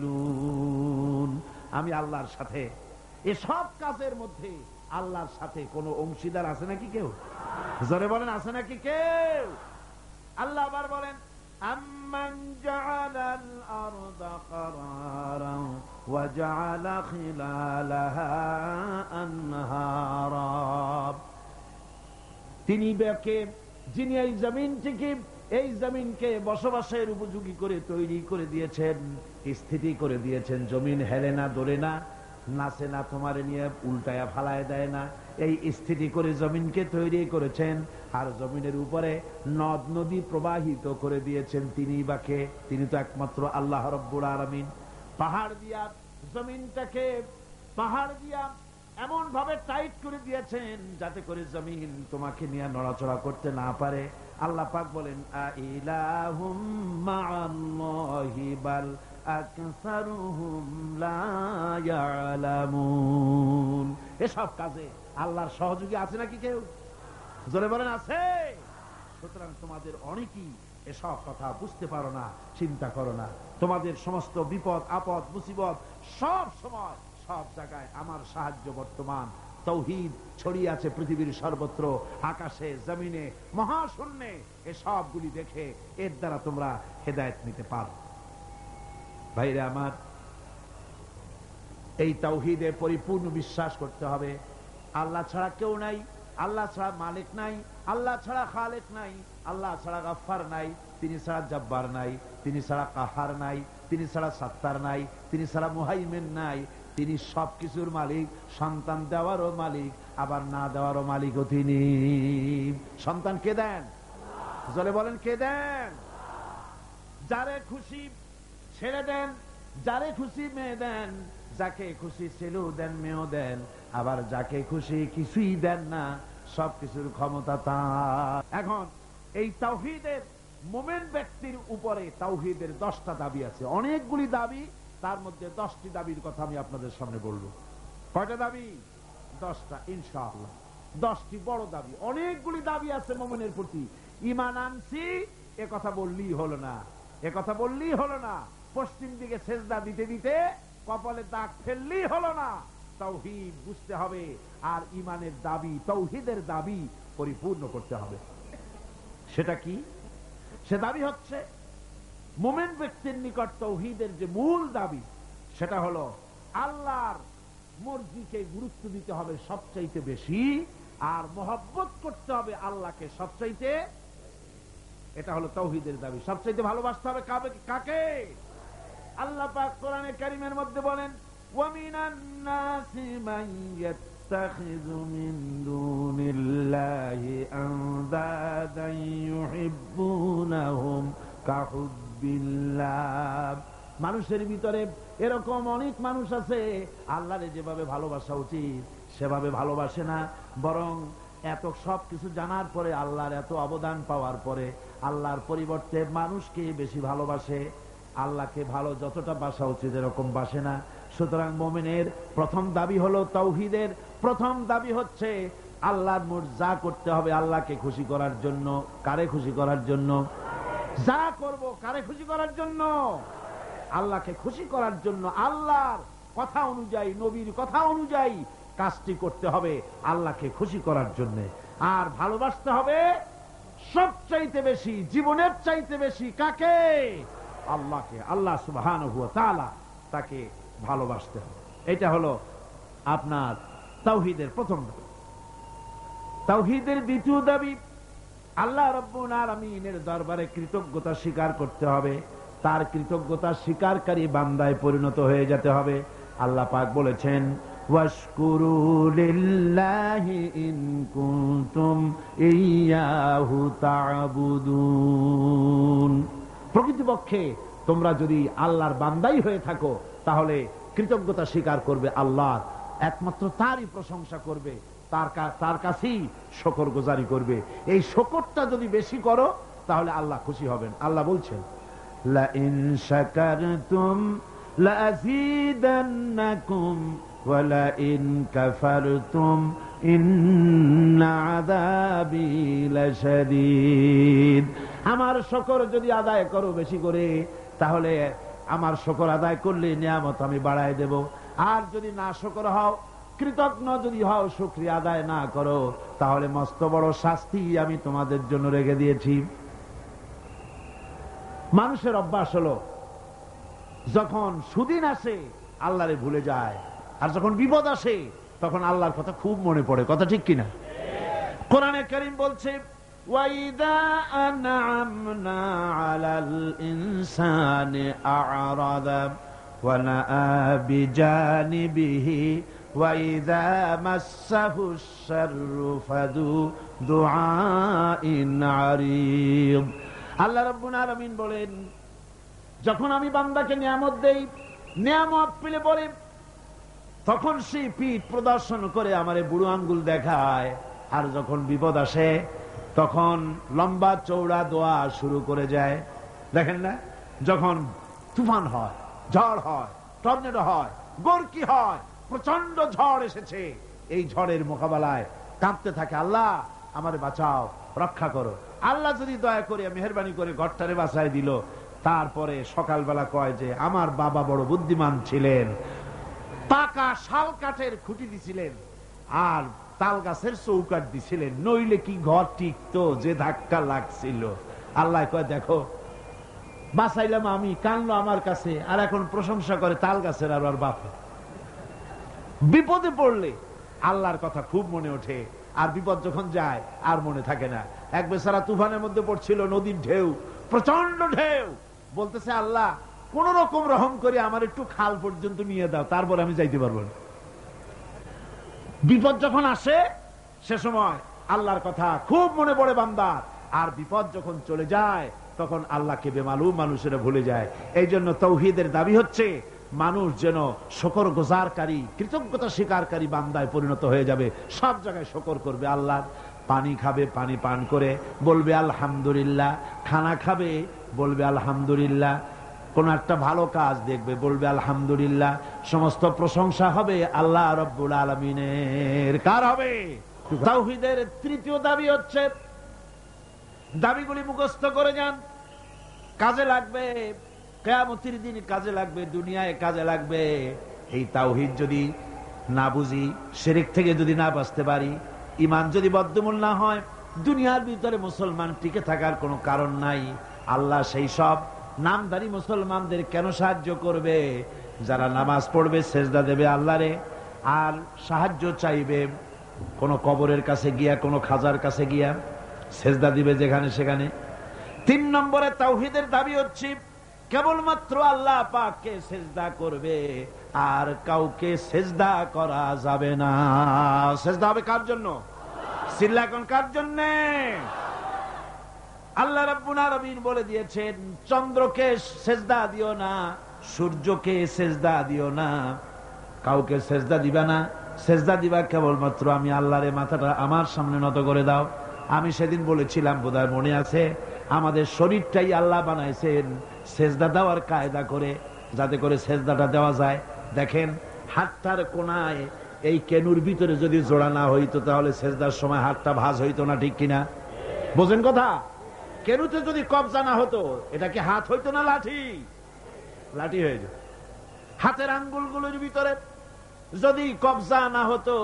ইয়াদিলুন। আমি আল্লাহর সাথে এসব কাজের মধ্যে আল্লাহর সাথে কোন অংশীদার আছে নাকি কেউ? জোরে বলেন আছে নাকি কেউ? আল্লাহ আবার বলেন আম্মান জাআলাল আরদা কারারান ওয়া জাআলা খিলালাহা আনহারা। তিনি কে? যিনি এই জমিনকে বসবাসের উপযোগী করে তৈরি করে দিয়েছেন, স্থিতি করে দিয়েছেন। জমিন হেলে না, দোলে না, নাচে না, তোমার নিয়ে উল্টায়া ফালায় দেয় না। এই স্থিতি করে জমিনকে তৈরি করেছেন। আর জমিনের উপরে নদ নদী প্রবাহিত করে দিয়েছেন তিনি বা কে? তিনি তো একমাত্র আল্লাহ রাব্বুল আলামিন। পাহাড় দিয়া জমিনটাকে, পাহাড় দিয়া এমন ভাবে টাইট করে দিয়েছেন যাতে করে জমিন তোমাকে নিয়ে নড়াচড়া করতে না পারে। আল্লাহ পাক বলেন আইলাহুম মাআল্লাহি বাল আকসারুহুম লা ইয়ালামুন। এসব কাজে আল্লাহর সহযোগী আছে নাকি কেউ? জোরে বলেন আছে। সুতরাং তোমাদের অনেকেই এসব কথা বুঝতে পারো না, চিন্তা করো না। তোমাদের সমস্ত বিপদ আপদ মুসিবত সব সময় সব জায়গায় আমার সাহায্য বর্তমান। তাওহীদ ছড়িয়ে আছে পৃথিবীর সর্বত্র, আকাশে জমিনে মহাশূন্যে। এসবগুলি দেখে এর দ্বারা তোমরা হেদায়েত নিতে পারো। ভাইরা আমার, এই তাওহীদে পরিপূর্ণ বিশ্বাস করতে হবে। আল্লাহ ছাড়া কেউ নাই, আল্লাহ ছাড়া মালিক নাই, আল্লাহ ছাড়া খালেক নাই, আল্লাহ ছাড়া গাফফার নাই, তিনি ছাড়া জব্বার নাই, তিনি ছাড়া কাহার নাই, তিনি ছাড়া সাত্তার নাই, তিনি ছাড়া মুহাইমিন নাই। তিনি সবকিছুর মালিক, সন্তান দেওয়ারও মালিক, আবার না দেওয়ারও মালিকও তিনি। সন্তান কে দেন? জলে বলেন কে দেন? যারে খুশি ছেড়ে দেন, যারে খুশি মেয়ে দেন, যাকে খুশি ছেলেও দেন মেয়েও দেন, আবার যাকে খুশি কিছুই দেন না। সবকিছুর ক্ষমতা তার। এখন এই তাওহীদের মুমিন ব্যক্তির উপরে তাওহীদের 10টা দাবি আছে, অনেকগুলি দাবি। তার মধ্যে 10টি দাবির কথা আমি আপনাদের সামনে বলবো। কয়টা দাবি? 10টা ইনশাআল্লাহ। 10টি বড় দাবি, অনেকগুলি দাবি আছে মুমিনের প্রতি। ঈমান আনছি এ কথা বললেই হলো না, এ কথা বললেই হলো না। পশ্চিম দিকে সেজদা দিতে দিতে কপালে দাগ ফেললেই হলো না। তাওহীদ বুঝতে হবে, আর ঈমানের দাবি, তাওহীদের দাবি পরিপূর্ণ করতে হবে। সেটা কি? সে দাবি হচ্ছে মুমিন ব্যক্তির নিকট তাওহীদের যে মূল দাবি, সেটা হলো আল্লাহর মর্জিকে গুরুত্ব দিতে হবে সবচাইতে বেশি, আর মহব্বত করতে হবে আল্লাহকে সবচাইতে। এটা হলো তাওহীদের দাবি। সবচাইতে ভালোবাসতে হবে কাকে? আল্লাহ পাক কোরআনে কারীমের মধ্যে বলেন, ওয়ামিনান নাসি মান ইয়াত্তাখিযু মিন দুনিল্লাহি আনদাদান ইউহিব্বুনাহুম কাহুব্বিল্লাহ। মানুষের ভিতরে এরকম অনেক মানুষ আছে, আল্লাহরে যেভাবে ভালোবাসা উচিত সেভাবে ভালোবাসে না, বরং এত সব কিছু জানার পরে, আল্লাহর এত অবদান পাওয়ার পরে আল্লাহর পরিবর্তে মানুষকে বেশি ভালোবাসে। আল্লাহকে ভালো যতটা বাসা উচিত এরকম বাসে না। সুতরাং মুমিনের প্রথম দাবি হলো, তাওহীদের প্রথম দাবি হচ্ছে আল্লাহর যা করতে হবে আল্লাহকে খুশি করার জন্য। কারে খুশি করার জন্য? যা করব কারে খুশি করার জন্য? আল্লাহকে খুশি করার জন্য। আল্লাহর কথা অনুযায়ী, নবীর কথা অনুযায়ী কাজটি করতে হবে আল্লাহকে খুশি করার জন্য। আর ভালোবাসতে হবে সবচাইতে বেশি, জীবনের চাইতে বেশি কাকে? আল্লাহকে। আল্লাহ সুবহানাহু ওয়া তাআলা, তাকে ভালোবাসতে হবে। এটা হলো আপনার তাওহীদের প্রথম দাবি। তাওহীদের দ্বিতীয় দাবি, আল্লাহ রাব্বুল আলামিনের দরবারে কৃতজ্ঞতা স্বীকার করতে হবে। তার কৃতজ্ঞতা স্বীকারকারী বান্দায় পরিণত হয়ে যেতে হবে। আল্লাহ পাক বলেছেন, ওয়াশকুরু লিল্লাহি ইন কুনতুম ইয়্যাহু তা'বুদুন। প্রকৃতপক্ষে তোমরা যদি আল্লাহর বান্দাই হয়ে থাকো, তাহলে কৃতজ্ঞতা স্বীকার করবে আল্লাহর, একমাত্র তারই প্রশংসা করবে, তার কাছেই শুকরগুজারি করবে। এই শুকরটা যদি বেশি করো তাহলে আল্লাহ খুশি হবেন। আল্লাহ বলছেন, লা ইন শাকারতুম লা আযীদান্নাকুম ওয়া লা ইন কাফারতুম ইন্না আযাবি লাশাদীদ। আমার শুকর যদি আদায় করো বেশি করে, তাহলে আমার শুকর আদায় করলে নিয়ামত আমি বাড়ায় দেব। আর যদি না শুকর হও, কৃতজ্ঞ যদি হও, শুকরিয়া আদায় না করো, তাহলে মস্ত বড় শাস্তি আমি তোমাদের জন্য রেখে দিয়েছি। মানুষের অভ্যাস হলো যখন সুদিন আসে আল্লাহরে ভুলে যায়, আর যখন বিপদ আসে তখন আল্লাহর কথা খুব মনে পড়ে। কথা ঠিক কিনা? কোরআনে কারীম বলছে, ওয়াইদা আনআমনা আলাল ইনসানি আ'রাদা ওয়া নাআ বিজানিবিহি ওয়াইদা মাসসাহুশ শাররু ফাযু দুআইন আরিদ। আল্লাহ রাব্বুল আলামিন বলেন, যখন আমি বান্দাকে নিয়ামত দেই, নিয়ামত পেলে পরে তখন সে পিঠ প্রদর্শন করে আমারে বুড়ো আঙ্গুল দেখায়। আর যখন বিপদ আসে তখন লম্বা চৌড়া দোয়া শুরু করে যায়। দেখেন না, যখন তুফান হয়, ঝড় হয়, টর্নেডো হয়, গর্কি হয়, প্রচন্ড ঝড় এসেছে, এই ঝড়ের মোকাবেলায় কাঁপতে থাকে, আল্লাহ আমারে বাঁচাও, রক্ষা করো। আল্লাহ যদি দয়া করে মেহেরবানি করে ঘরটারে বাঁচাই দিল, তারপরে সকালবেলা কয় যে আমার বাবা বড় বুদ্ধিমান ছিলেন, পাকা শাল কাঠের খুঁটি দিছিলেন আর তাল গাছের চৌকাঠ দিছিলেন, নইলে কি ঘর টিকতো, যে ধাক্কা লাগছিল। আল্লাহ কয় দেখো বাঁচাইলাম আমি, কানলো আমার কাছে, আর এখন প্রশংসা করে তাল গাছের আর বাপে। বিপদে পড়লে আল্লাহর কথা খুব মনে ওঠে, আর বিপদ যখন যায় আর মনে থাকে না। এক বেচারা তুফানের মধ্যে পড়ছিল, নদীর ঢেউ, প্রচন্ড ঢেউ, বলতেছে আল্লাহ কোন রকম রহম করে আমার একটু খাল পর্যন্ত নিয়ে দাও, তারপর আমি যাইতে পারবো না। বিপদ যখন আসে সে সময় আল্লাহর কথা খুব মনে পড়ে বান্দার, আর বিপদ যখন চলে যায় তখন আল্লাহকে বেমালুম মানুষেরা ভুলে যায়। এই জন্য তাওহীদের দাবি হচ্ছে মানুষ যেন শুকর গুজারকারী, কৃতজ্ঞতা স্বীকারকারী বান্দায় পরিণত হয়ে যাবে, সব জায়গায় শুকর করবে আল্লাহ। পানি খাবে, পানি পান করে বলবে আলহামদুলিল্লাহ, খানা খাবে বলবে আলহামদুলিল্লাহ, কোন একটা ভালো কাজ দেখবে বলবে আলহামদুলিল্লাহ। সমস্ত প্রশংসা হবে আল্লাহ রাব্বুল আলামিনের। কার হবে? তাওহীদের তৃতীয় দাবি হচ্ছে, দাবিগুলি মুখস্থ করে যান, কাজে লাগবে, কিয়ামতের দিন কাজে লাগবে, দুনিয়ায় কাজে লাগবে। এই তাওহীদ যদি না বুঝি, শিরক থেকে যদি না বাঁচতে পারি, ঈমান যদি বদ্ধমূল না হয়, দুনিয়ার ভিতরে মুসলমান টিকে থাকার কোনো কারণ নাই। আল্লাহ সেই সব নামধারী মুসলমানদের কেন সাহায্য করবে যারা নামাজ পড়বে, সেজদা দেবে আল্লাহরে, আর সাহায্য চাইবে কোন কবরের কাছে গিয়া, কোন খাজার কাছে গিয়া সেজদা দিবে যেখানে সেখানে। 3 নম্বরে তাওহীদের দাবি হচ্ছে কেবলমাত্র আল্লাহ পাককে সেজদা করবে, আর কাউকে সেজদা করা যাবে না। সেজদা হবে কার জন্য? চিল্লা কোন কার জন্য? আল্লাহ রাব্বুল আলামিন বলে দিয়েছেন, চন্দ্রকে সেজদা দিও না, সূর্যকে সেজদা দিও না, কাউকে সেজদা দিবা না। সেজদা দিবা কেবলমাত্র আমি আল্লাহরে, মাথাটা আমার সামনে নত করে দাও। আমি সেদিন বলেছিলাম, বোধহয় মনে আছে, আমাদের শরীরটাই আল্লাহ বানাইছেন সেজদা দেওয়ার কায়দা করে, যাতে করে সেজদাটা দেওয়া যায়। দেখেন হাতটার কোনায় এই কেনুর ভিতরে যদি জোড়া না হইতো তাহলে সেজদার সময় হাতটা ভাঁজ হইতো না, ঠিক কিনা? বোঝেন কথা? কেনুতে যদি কবজা না হতো এটা কি হাত হইতো না লাঠি? লাঠি হয়ে যেত। হাতের আঙ্গুলগুলোর ভিতরে যদি কবজা না হতো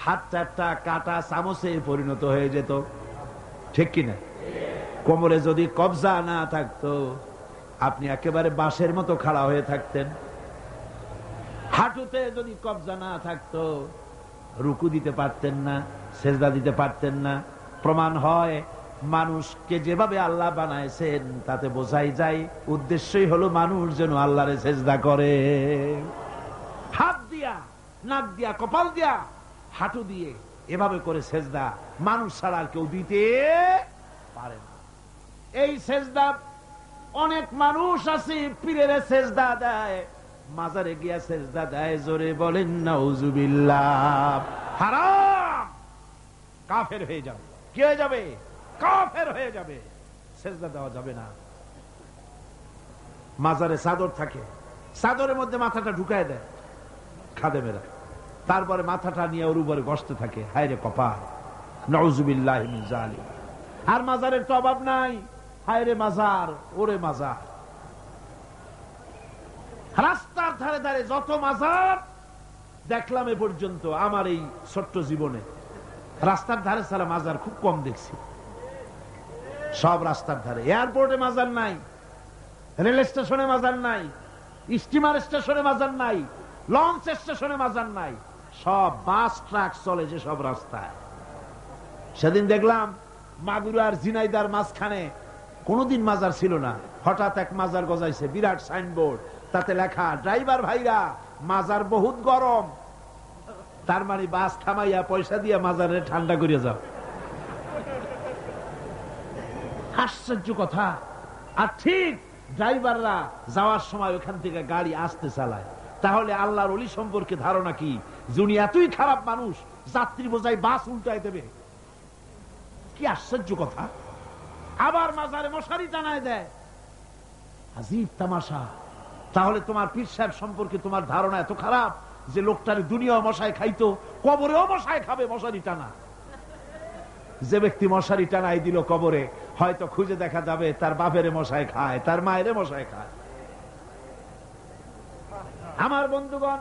হাত চারটা কাটা চামচে পরিণত হয়ে যেত, ঠিক কিনা? কোমরে যদি কবজা না থাকতো আপনি একেবারে বাঁশের মতো খাড়া হয়ে থাকতেন। হাঁটুতে যদি কবজা না থাকতো রুকু দিতে পারতেন না, সেজদা দিতে পারতেন না। প্রমাণ হয় মানুষকে যেভাবে আল্লাহ বানাইছেন তাতে বোঝাই যায় উদ্দেশ্যই হলো মানুষ যেন আল্লাহরে সেজদা করে। হাত দিয়া, নাক দিয়া, কপাল দিয়া, হাঁটু দিয়ে এভাবে করে সেজদা মানুষ ছাড়া আর কেউ দিতে পারে না। এই সেজদা অনেক মানুষ আছে পীরের সেজদা দেয়, মাজারে গিয়া সেজদা দেয়, জোরে বলেন নাউজুবিল্লাহ। হারাম, কাফের হয়ে যাবে। কি হয়ে যাবে? কাফের হয়ে যাবে। সেজদা দেওয়া যাবে না। মাজারে চাদর থাকে, চাদরের মধ্যে মাথাটা ঢুকায় দেয় খাদেমেরা, তারপরে মাথাটা নিয়ে ওর উপরে গসতে থাকে, হায়রে কপাল, নাউজুবিল্লাহি মিন যালিক। আর মাজারের তো অভাব নাই, হায়রে মাজার, ওরে মাজার। রাস্তার ধারে ধারে যত মাজার দেখলাম এ পর্যন্ত আমার এই ছোট্ট জীবনে, রাস্তার ধারে ছাড়া মাজার খুব কম দেখছি। সব রাস্তার ধারে। এয়ারপোর্টে মাজার নাই, রেল স্টেশনে মাজার নাই, স্টিমার স্টেশনে মাজার নাই, লঞ্চ স্টেশনে মাজার নাই, সব বাস ট্রাক চলে যে সব রাস্তায়। সেদিন দেখলাম মাগুরার ঝিনাইদার মাঝখানে কোনদিন মাজার ছিল না, হঠাৎ এক মাজার গজাইছে, বিরাট সাইনবোর্ড, তাতে লেখা ড্রাইভার ভাইরা মাজার বহুত গরম। তার মানে বাস থামাইয়া পয়সা দিয়া মাজারে ঠান্ডা করিয়া যাও। আশ্চর্য কথা। আর ঠিক ড্রাইভাররা যাওয়ার সময় ওখান থেকে গাড়ি আসতে চালায়। তাহলে আল্লাহর ওলি সম্পর্কে ধারণা কি? যিনি এতই খারাপ মানুষ, যাত্রী বোঝাই বাস উল্টায় দেবে। কি আশ্চর্য কথা। আবার মাজারে মশারি টানায় দেয়, আজীব তামাশা। তাহলে তোমার পীর সাহেব সম্পর্কে তোমার ধারণা এত খারাপ যে লোকটার দুনিয়াও মশায় খাইতো, কবরেও মশায় খাবে, মশারি টানা। যে ব্যক্তি মশারি টানাই দিল কবরে, হয়তো খুঁজে দেখা যাবে তার বাপের মশায় খায়, তার মায়ের মশায় খায়। আমার বন্ধুগণ,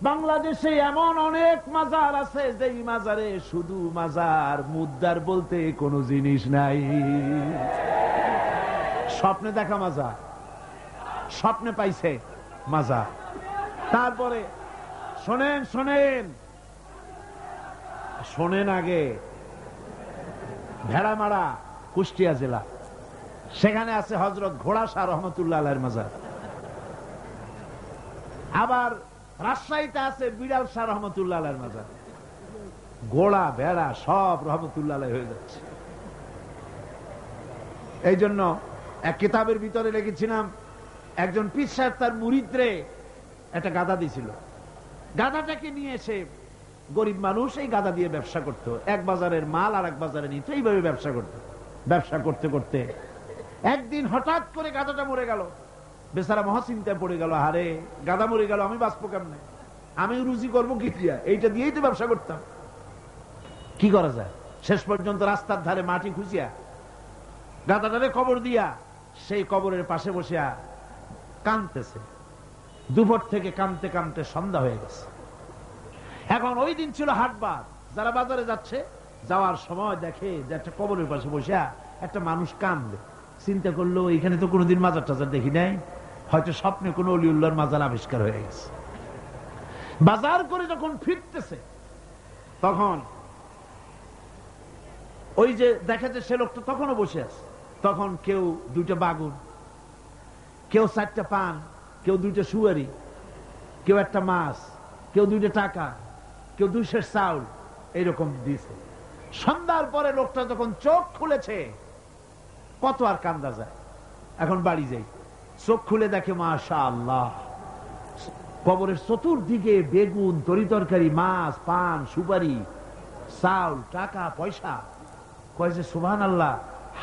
বাংলাদেশে এমন অনেক মাজার আছে যেই মাজারে শুধু মাজার, মুদ্দার বলতে কোনো জিনিস নাই। স্বপ্নে দেখা মাজার, স্বপ্নে পাইছে মাজার। তারপরে শোনেন শোনেন শোনেন, আগে ভেড়ামারা কুষ্টিয়া জেলা, সেখানে আছে হযরত ঘোড়া শাহ রহমতুল্লাহ আলাইহির মাজার। আবার রাজশাহীতে আছে বিড়াল শাহ রহমতুল্লাহ আলাইহির মাজার। ঘোড়া ভেড়া সব রহমতুল্লাহ আলাইহি হয়ে যাচ্ছে। এই জন্য এক কিতাবের ভিতরে লিখেছিলাম, একজন পীর সাহেব তার মুরিদরে একটা গাধা দিয়েছিল। গাধাটাকে নিয়ে এসে গরিব মানুষ এই গাধা দিয়ে ব্যবসা করত, এক বাজারের মাল আর এক বাজারে নিত, এইভাবে ব্যবসা করত। ব্যবসা করতে করতে একদিন হঠাৎ করে গাধাটা মরে গেল। বেচারা মহাচিন্তায় পড়ে গেল, হারে গাধা মরে গেল, আমি বাঁচবো কেমনে, আমি রুজি করবো কি দিয়া, এইটা দিয়েই তো ব্যবসা করতাম, কি করা যায়। শেষ পর্যন্ত রাস্তার ধারে মাটি খুঁজিয়া গাধাটারে কবর দিয়া সেই কবরের পাশে বসিয়া কাঁদতেছে। দুপুর থেকে কাঁদতে কাঁদতে সন্ধ্যা হয়ে গেছে। এখন ওই দিন ছিল হাটবার, যারা বাজারে যাচ্ছে, যাওয়ার সময় দেখে যে একটা কবরের পাশে বসিয়া একটা মানুষ কাঁদবে। চিন্তা করলো এখানে তো কোনোদিন মাজার টাজার দেখি নাই, হয়তো স্বপ্নে কোনো অলিউল্লাহর মাজার আবিষ্কার হয়ে গেছে। বাজার করে যখন ফিরতেছে তখন ওই যে দেখা যায় সে লোকটা তখনও বসে আছে। তখন কেউ দুইটা বাগুন, কেউ 4টা পান, কেউ 2টা সুয়ারি, কেউ একটা মাছ, কেউ 2টা টাকা, কেউ 200 চাউল এইরকম দিয়েছে। সন্ধ্যার পরে লোকটা যখন চোখ খুলেছে, কত আর কান্দা যায়। এখন বাড়ি যাই, চোখ খুলে দেখে মাশাআল্লাহ কবরের চতুর্দিকে বেগুন, তরি তরকারি, মাছ, পান, সুপারি, চাউল, টাকা, পয়সা। কয় যে সুবহানাল্লাহ,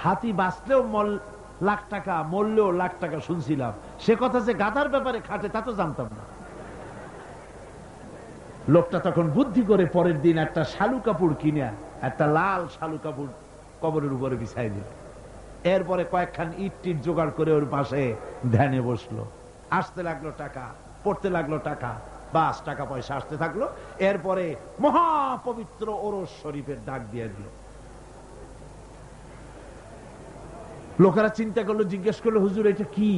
হাতি বাঁচলেও লাখ টাকা, মরলেও লাখ টাকা শুনছিলাম, সে কথা যে গাধার ব্যাপারে খাটে তা তো জানতাম না। লোকটা তখন বুদ্ধি করে পরের দিন একটা শালু কাপড় কিনে, একটা লাল শালু কাপড় কবরের উপরে বিছাই দিল। এরপরে কয়েকখান ইট টিট জোগাড় করে ওর পাশে ধ্যানে বসলো। আসতে লাগলো টাকা, পড়তে লাগলো টাকা, বাস টাকা পয়সা আসতে থাকলো। এরপরে মহাপবিত্র ওরস শরীফের ডাক দিয়ে দিল। লোকেরা চিন্তা করলো, জিজ্ঞেস করলো, হুজুর এটা কি,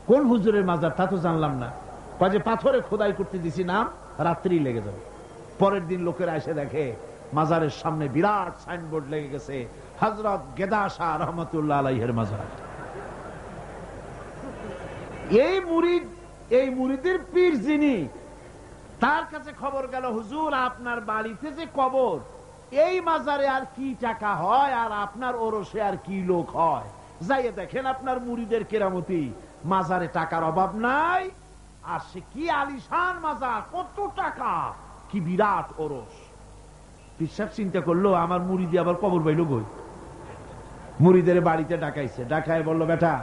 কোন হুজুরের মাজার, তা তো জানলাম না। কাজে পাথরে খোদাই করতে দিছি, নাম রাত্রি লেগে যাবে। পরের দিন লোকেরা এসে দেখে মাজারের সামনে বিরাট সাইনবোর্ড লেগে গেছে, হযরত গেদা শাহ রহমতুল্লাহ আলাইহির মাজার। এই মুরিদের পীর যিনি, তার কাছে খবর গেল, হুজুর আপনার বাড়িতে যে কবর, এই মাজারে আর কি টাকা হয়, আর আপনার ওরসে আর কি লোক হয়, যাইয়ে দেখেন আপনার মুরিদের কেরামতি, মাজারে টাকার অভাব নাই, আর সে কি আলিশান মাজার, কত টাকা, কি বিরাট ওরস। পীর সাহেব চিন্তা করলো, আমার মুরিদি আবার কবর পাইল কই। মুরিদের বাড়িতে ডাকাইছে, ডাকায় বলল, বেটা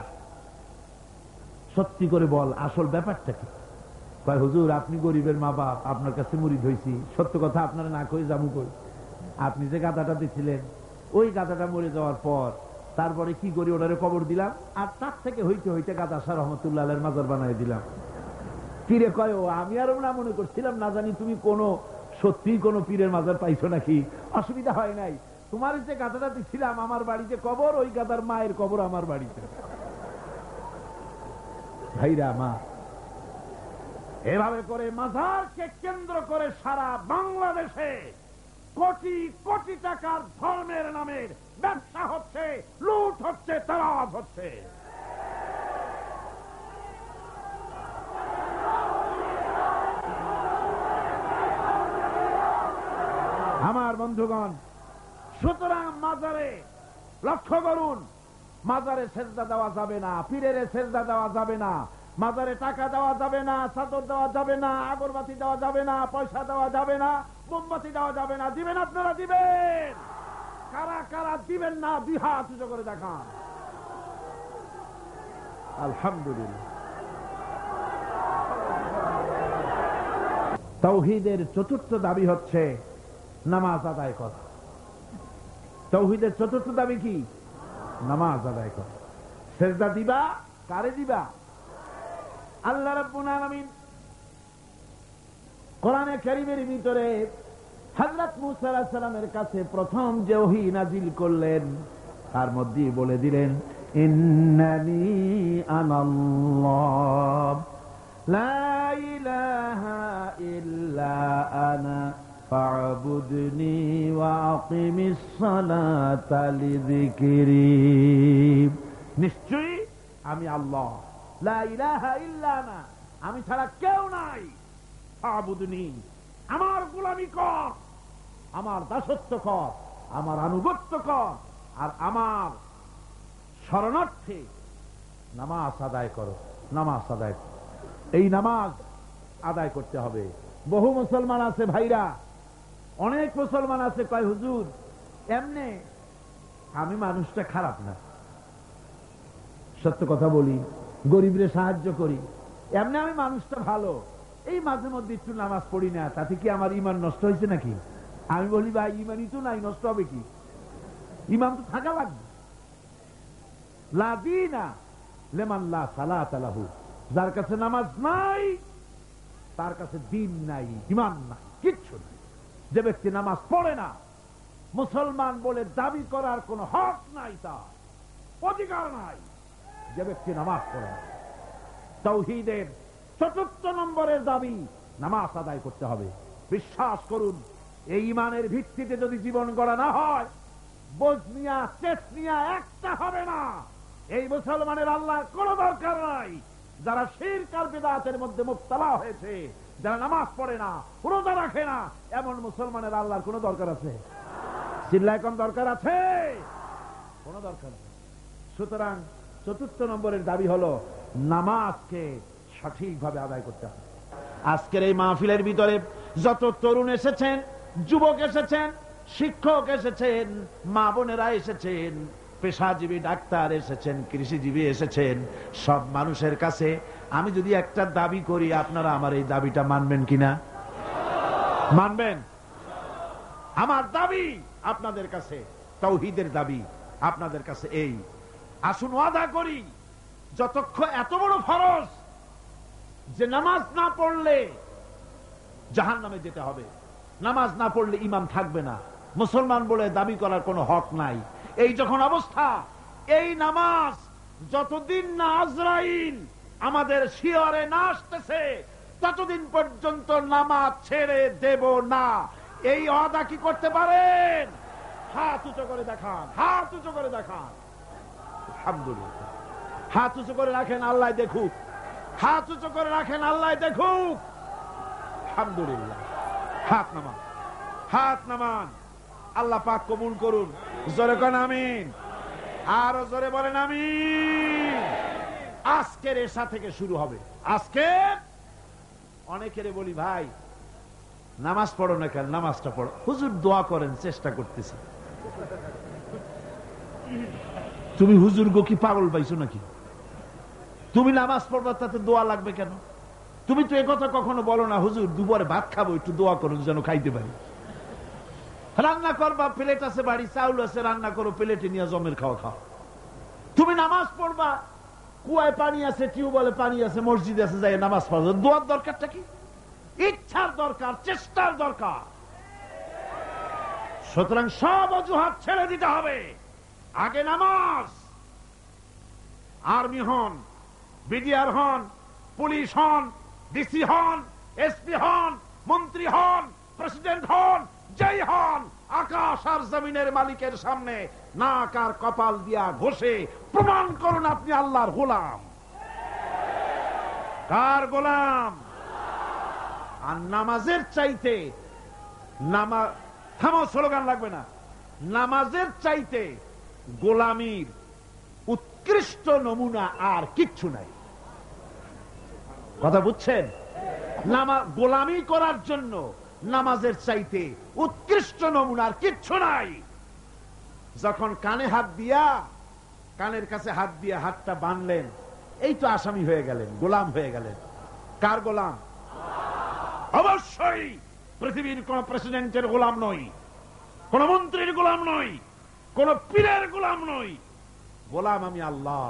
সত্যি করে বল আসল ব্যাপারটা কি। কয় হুজুর আপনি গরিবের মা বাপ, আপনার কাছে মুরিদ হইছি, সত্য কথা আপনারা না কই যাবো কই। আপনি যে গাধাটা দিছিলেন, ওই গাধাটা মরে যাওয়ার পর তারপরে কি করি, ওটারে কবর দিলাম, আর তার থেকে হইতে হইতে গাদা শাহ রহমতুল্লাহ আলাইহির মাজার বানাই দিলাম। পীরে কয়, ও আমি আরো না মনে করছিলাম, না জানি তুমি কোনো সত্যি কোনো পীরের মাজার পাইছো নাকি। অসুবিধা হয় নাই, তোমার যে গাধাটা দিছিলাম আমার বাড়িতে কবর, ওই গাধার মায়ের কবর আমার বাড়িতে। ভাইরা মা, এভাবে করে মাজারকে কেন্দ্র করে সারা বাংলাদেশে কোটি কোটি টাকার ধর্মের নামের ব্যবসা হচ্ছে, লুট হচ্ছে, তারাব হচ্ছে। আমার বন্ধুগণ, সুতরাং মাজারে লক্ষ্য করুন, মাজারে সেজদা দেওয়া যাবে না, পীরের সেজদা দেওয়া যাবে না, মাজারে টাকা দেওয়া যাবে না, চাদর দেওয়া যাবে না, আগরবাতি দেওয়া যাবে না, পয়সা দেওয়া যাবে না, মোমবাতি দেওয়া যাবে না। দিবেন আপনারা? দিবেন? কারা কারা দিবেন না 2 হাত উঁচু করে দেখান। আলহামদুলিল্লাহ। তাওহীদের চতুর্থ দাবি হচ্ছে নামাজ আদায় করা। তাওহীদের চতুর্থ দাবি কি? নামাজ আদায় কর। সেজদা দিবা কারে দিবা? আল্লাহ রাব্বুল আলামিন কোরআনে কারীমের ভিতরে হযরত মুসা আলাইহিস সালামের কাছে প্রথম যে ওহী নাজিল করলেন তার মধ্যে বলে দিলেন, ইন্নানি আনাল্লাহ লা ইলাহা ইল্লা আনা ফা'বুদনি ওয়া আকিমিস সালাতা লিযিকরি। নিশ্চয়ই আমি আল্লাহ, লা ইলাহা ইল্লা আনা, আমি ছাড়া কেউ নাই। ফা'বুদনি, আমার গোলামি কর, আমার দাসত্ব কর, আমার আনুগত্য কর, আর আমার শরণার্থে নামাজ আদায় করো। নামাজ আদায় করো, এই নামাজ আদায় করতে হবে। বহু মুসলমান আছে ভাইরা, অনেক মুসলমান আছে কয় হুজুর এমনে আমি মানুষটা খারাপ না, সত্য কথা বলি, গরিবরে সাহায্য করি, এমনি আমি মানুষটা ভালো, এই মাঝে মধ্যে একটু নামাজ পড়ি না, তাতে কি আমার ঈমান নষ্ট হয়েছে নাকি? আমি বলি ভাই ঈমানই তো নাই, নষ্ট হবে কি? ঈমান তো থাকা লাগবে। লা দীনা লিমান লা সালাতা লাহু, যার কাছে নামাজ নাই তার কাছে দ্বীন নাই, ঈমান নাই, কিচ্ছু নাই। যে ব্যক্তি নামাজ পড়ে না, মুসলমান বলে দাবি করার কোন হক নাই, তার অধিকার নাই। যে ব্যক্তি নামাজ পড়ে না, তাওহীদের চতুর্থ নম্বরের দাবি নামাজ আদায় করতে হবে। বিশ্বাস করুন, এই ঈমানের ভিত্তিতে যদি জীবন গড়া না হয়, বজনিয়া চেচনিয়া একটা হবে না। এই মুসলমানের আল্লাহর কোন দরকার নাই। যারা শিরক আর বিদআতের মধ্যে মুবতালা হয়েছে, যারা নামাজ পড়ে না, রোজা রাখে না, এমন মুসলমানের আল্লাহর কোন দরকার আছে? চিল্লায় কোন দরকার আছে? কোন দরকার নেই। সুতরাং চতুর্থ নম্বরের দাবি হলো নামাজকে সঠিকভাবে আদায় করতে হবে। আজকের এই মাহফিলের ভিতরে যত তরুণ এসেছেন, যুবক এসেছেন, শিক্ষক এসেছেন, মা বোনেরা এসেছেন, পেশাজীবী ডাক্তার এসেছেন, কৃষিজীবী এসেছেন, সব মানুষের কাছে আমি যদি একটা দাবি করি, আপনারা আমার এই দাবিটা মানবেন কিনা? মানবেন? আমার দাবি আপনাদের কাছে, তাওহীদের দাবি আপনাদের কাছে এই, আসুন ওয়াদা করি, যতক্ষণ এত বড় ফরজ যে নামাজ না পড়লে জাহান্নামে যেতে হবে, নামাজ না পড়লে ঈমান থাকবে না, মুসলমান বলে দাবি করার কোনো হক নাই, এই যখন অবস্থা, এই নামাজ যতদিন না আজরাইল আমাদের শিয়রে না আসতেছে ততদিন পর্যন্ত নামাজ ছেড়ে দেব না। এই ওয়াদা কি করতে পারেন? হাত উঁচু করে দেখান, হাত উঁচু করে দেখান। আলহামদুলিল্লাহ, হাত উঁচু করে রাখেন, আল্লাহ দেখুক। হাত উঁচু করে রাখেন, আল্লাহ দেখুক। আলহামদুলিল্লাহ, হাত নামান, হাত নামান। আল্লাহ পাক কবুল করুন। জোরে কোন আমিন, আরো জোরে বলেন আমিন। আজকের এশা থেকে শুরু হবে। আজকে অনেকেরে বলি, ভাই নামাজ পড়ো না কেন? নামাজটা পড়ো। হুজুর দোয়া করেন, চেষ্টা করতেছি। তুমি হুজুর গো কি পাগল পাইছো নাকি? তুমি নামাজ পড়বা, তাতে দোয়া লাগবে কেন? তুমি তো একথা কখনো বলো না, হুজুর দুপুরে ভাত খাবো, একটু দোয়া করুন যেন খাইতে পারি। রান্না করবা, প্লেট আছে বাড়ি, চাউল আছে, রান্না করো, প্লেটে নিয়ে জমের খাওয়া খাও। তুমি নামাজ পড়বা, কুয়ায় পানি আছে, টিউবওয়েলে পানি আছে, মসজিদে আছে, যাই নামাজ পড়ো। দোয়ার দরকারটা কি? ইচ্ছার দরকার, চেষ্টার দরকার। সুতরাং সব অজুহাত ছেড়ে দিতে হবে। আগে নামাজ। আর্মি হন, বিডিআর হন, পুলিশ হন, ডিসি হন, এসপি হন, মন্ত্রী হন, প্রেসিডেন্ট হন, যেই হন, আকাশ আর জমিনের মালিকের সামনে নাক আর কপাল দিয়া ঘষে প্রমাণ করুন আপনি আল্লাহর গোলাম। কার গোলাম? আর নামাজের চাইতে, থামো, স্লোগান লাগবে না। নামাজের চাইতে গোলামির উৎকৃষ্ট নমুনা আর কিচ্ছু নাই। কথা বুঝছেন? গোলামি করার জন্য নামাজের চাইতে উৎকৃষ্ট নমুনার কিচ্ছু নাই। যখন কানে হাত দিয়া, কানের কাছে হাত দিয়ে হাতটা বাঁধলেন, এই তো আসামি হয়ে গেলেন, গোলাম হয়ে গেলেন। কার গোলাম? অবশ্যই পৃথিবীর কোন প্রেসিডেন্টের গোলাম নই, কোন মন্ত্রীর গোলাম নই, কোন পীরের গোলাম নই, গোলাম আমি আল্লাহ।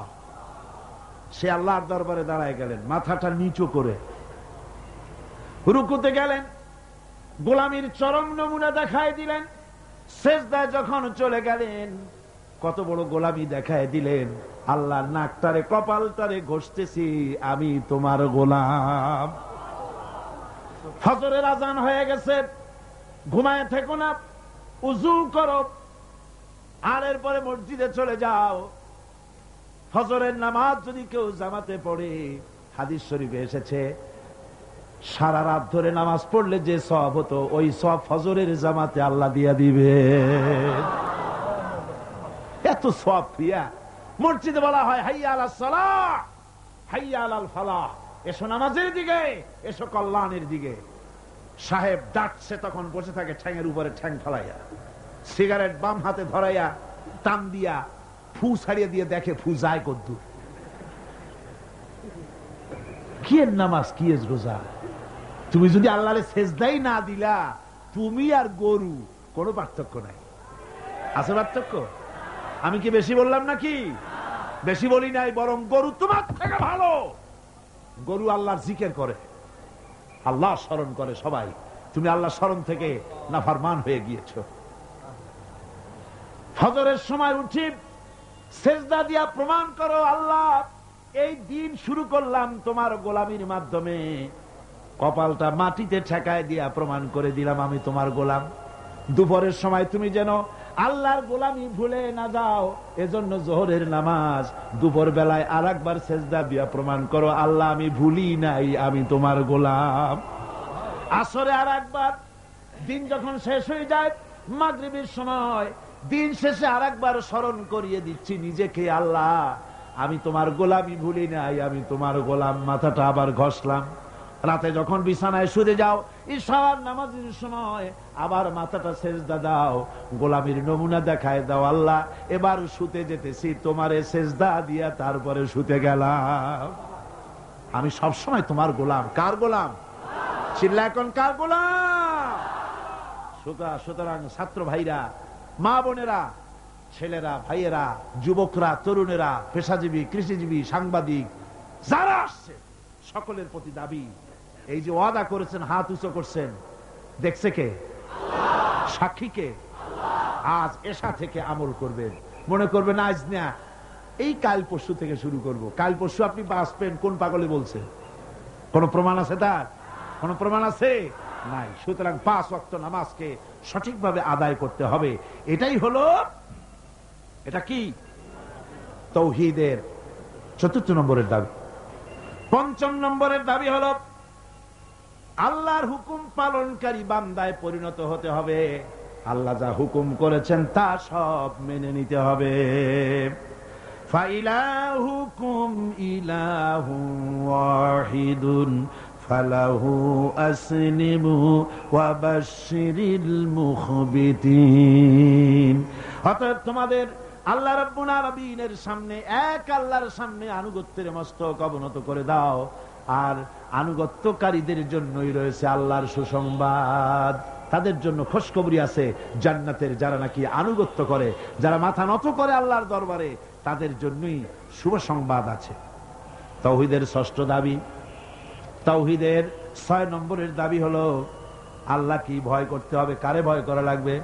সে আল্লাহর দরবারে দাঁড়ায় গেলেন, মাথাটা নিচু করে রুকুতে গেলেন, গোলামীর চরম নমুনা দেখায় দিলেন। সেজদায় যখন চলে গেলেন, কত বড় গোলামি দেখায় দিলেন। আল্লাহ নাকটারে কপালটারে ঘষতেছি, আমি তোমার গোলাম। ফজরের আজান হয়ে গেছে, ঘুমায় থেকো না, উযু করো, আর এরপরে মসজিদে চলে যাও। ফজরের নামাজ যদি কেউ জামাতে পড়ে, হাদিস শরীফে এসেছে সারা রাত ধরে নামাজ পড়লে যে সওয়াব হতো, ওই সওয়াব ফজরের জামাতে আল্লাহ দিয়া দিবে। এত সওয়াব প্রিয়া। মসজিদে বলা হয় হাইয়া আলাস সালাহ, হাইয়া আলাল ফালাহ, এসো নামাজের দিকে, এসো কল্যাণের দিকে। সাহেব ডাকছে, তখন বসে থাকে ঠ্যাঙের উপরে ঠ্যাং ফেলাইয়া, সিগারেট বাম হাতে ধরাইয়া টান দিয়া ফু ছাড়িয়ে দিয়ে দেখে ফু যায় কদ্দুর। কি এর নামাজ, কি এর রোজা? তুমি যদি আল্লাহরে সেজদাই না দিলা, তুমি আর গরু কোনো পার্থক্য নাই। আছে পার্থক্য? আমি কি বেশি বললাম নাকি? বেশি বলি নাই, বরং গরু তোমার থেকে ভালো। গরু আল্লাহর জিকির করে, আল্লাহ স্মরণ করে সবাই। তুমি আল্লাহ স্মরণ থেকে নাফরমান হয়ে গিয়েছো। ফজরের সময় উঠি সেজদা দিয়া প্রমাণ করো, আল্লাহ এই দিন শুরু করলাম তোমার গোলামির মাধ্যমে। কপালটা মাটিতে ঠেকায় দিয়া প্রমাণ করে দিলাম আমি তোমার গোলাম। দুপুরের সময় তুমি যেন আল্লাহর গোলামি ভুলে না যাও, এজন্য জোহরের নামাজ দুপুর বেলায় আর একবার সেজদা দিয়া প্রমাণ করো, আল্লাহ আমি ভুলি নাই, আমি তোমার গোলাম। আসরে আর একবার, দিন যখন শেষ হয়ে যায় মাগরিবের সময়, দিন শেষে আর একবার স্মরণ করিয়ে দিচ্ছি নিজেকে, আল্লাহ আমি তোমার গোলামি ভুলি নাই, আমি তোমার গোলাম। মাথাটা আবার ঘষলাম। রাতে যখন বিছানায় শুতে যাও, ইশার নামাজের সময় আবার মাথাটা সেজদা দাও, গোলামির নমুনা দেখায় দাও, আল্লাহ এবার শুতে যেতেছি, তোমারে সেজদা দিয়া তারপরে শুতে গেলাম। আমি সবসময় তোমার গোলাম। কার গোলাম? চিল্লা এখন, কার গোলাম? সুতরাং ছাত্র ভাইরা, মা বোনেরা, ছেলেরা, ভাইয়েরা, যুবকরা, তরুণেরা, পেশাজীবী, কৃষিজীবী, সাংবাদিক যারা আসছে, সকলের প্রতি দাবি, এই যে ওয়াদা করেছেন, হাত উঁচু করছেন, দেখছে কে? সাক্ষী কে? আজ এশা থেকে আমল করবেন। মনে করবেন আজ না, এই কাল পরশু থেকে শুরু করব। কাল পরশু আপনি বাঁচবেন, কোন পাগলে বলছে? কোন প্রমাণ আছে তার? কোন প্রমাণ আছে? নাই। সুতরাং 5 ওয়াক্ত নামাজকে সঠিকভাবে আদায় করতে হবে। এটাই হলো, এটা কি? তাওহীদের 4th নম্বরের দাবি। 5ম নম্বরের দাবি হলো আল্লাহর হুকুম পালনকারী বান্দায় পরিণত হতে হবে। আল্লাহ যা হুকুম করেছেন তা সব মেনে নিতে হবে। ফাইলাহুকুম ইলাহুন ওয়াহিদুন ফালাহু আসলিমু ওয়া বাশশিরিল মুখবিতিন। অতএব তোমাদের আল্লাহ রাব্বুল আলামিনের সামনে, এক আল্লাহর সামনে আনুগত্যের মস্তক অবনত করে দাও। আর আনুগত্যকারীদের জন্যই রয়েছে আল্লাহর সুসংবাদ। তাদের জন্য খুশখবরি আছে জান্নাতের, যারা নাকি আনুগত্য করে, যারা মাথা নত করে আল্লাহর দরবারে, তাদের জন্যই শুভ সংবাদ আছে। তাওহীদের 6ষ্ঠ দাবি। তাওহীদের 6 নম্বরের দাবি হলো আল্লাহ কি ভয় করতে হবে। কারে ভয় করা লাগবে?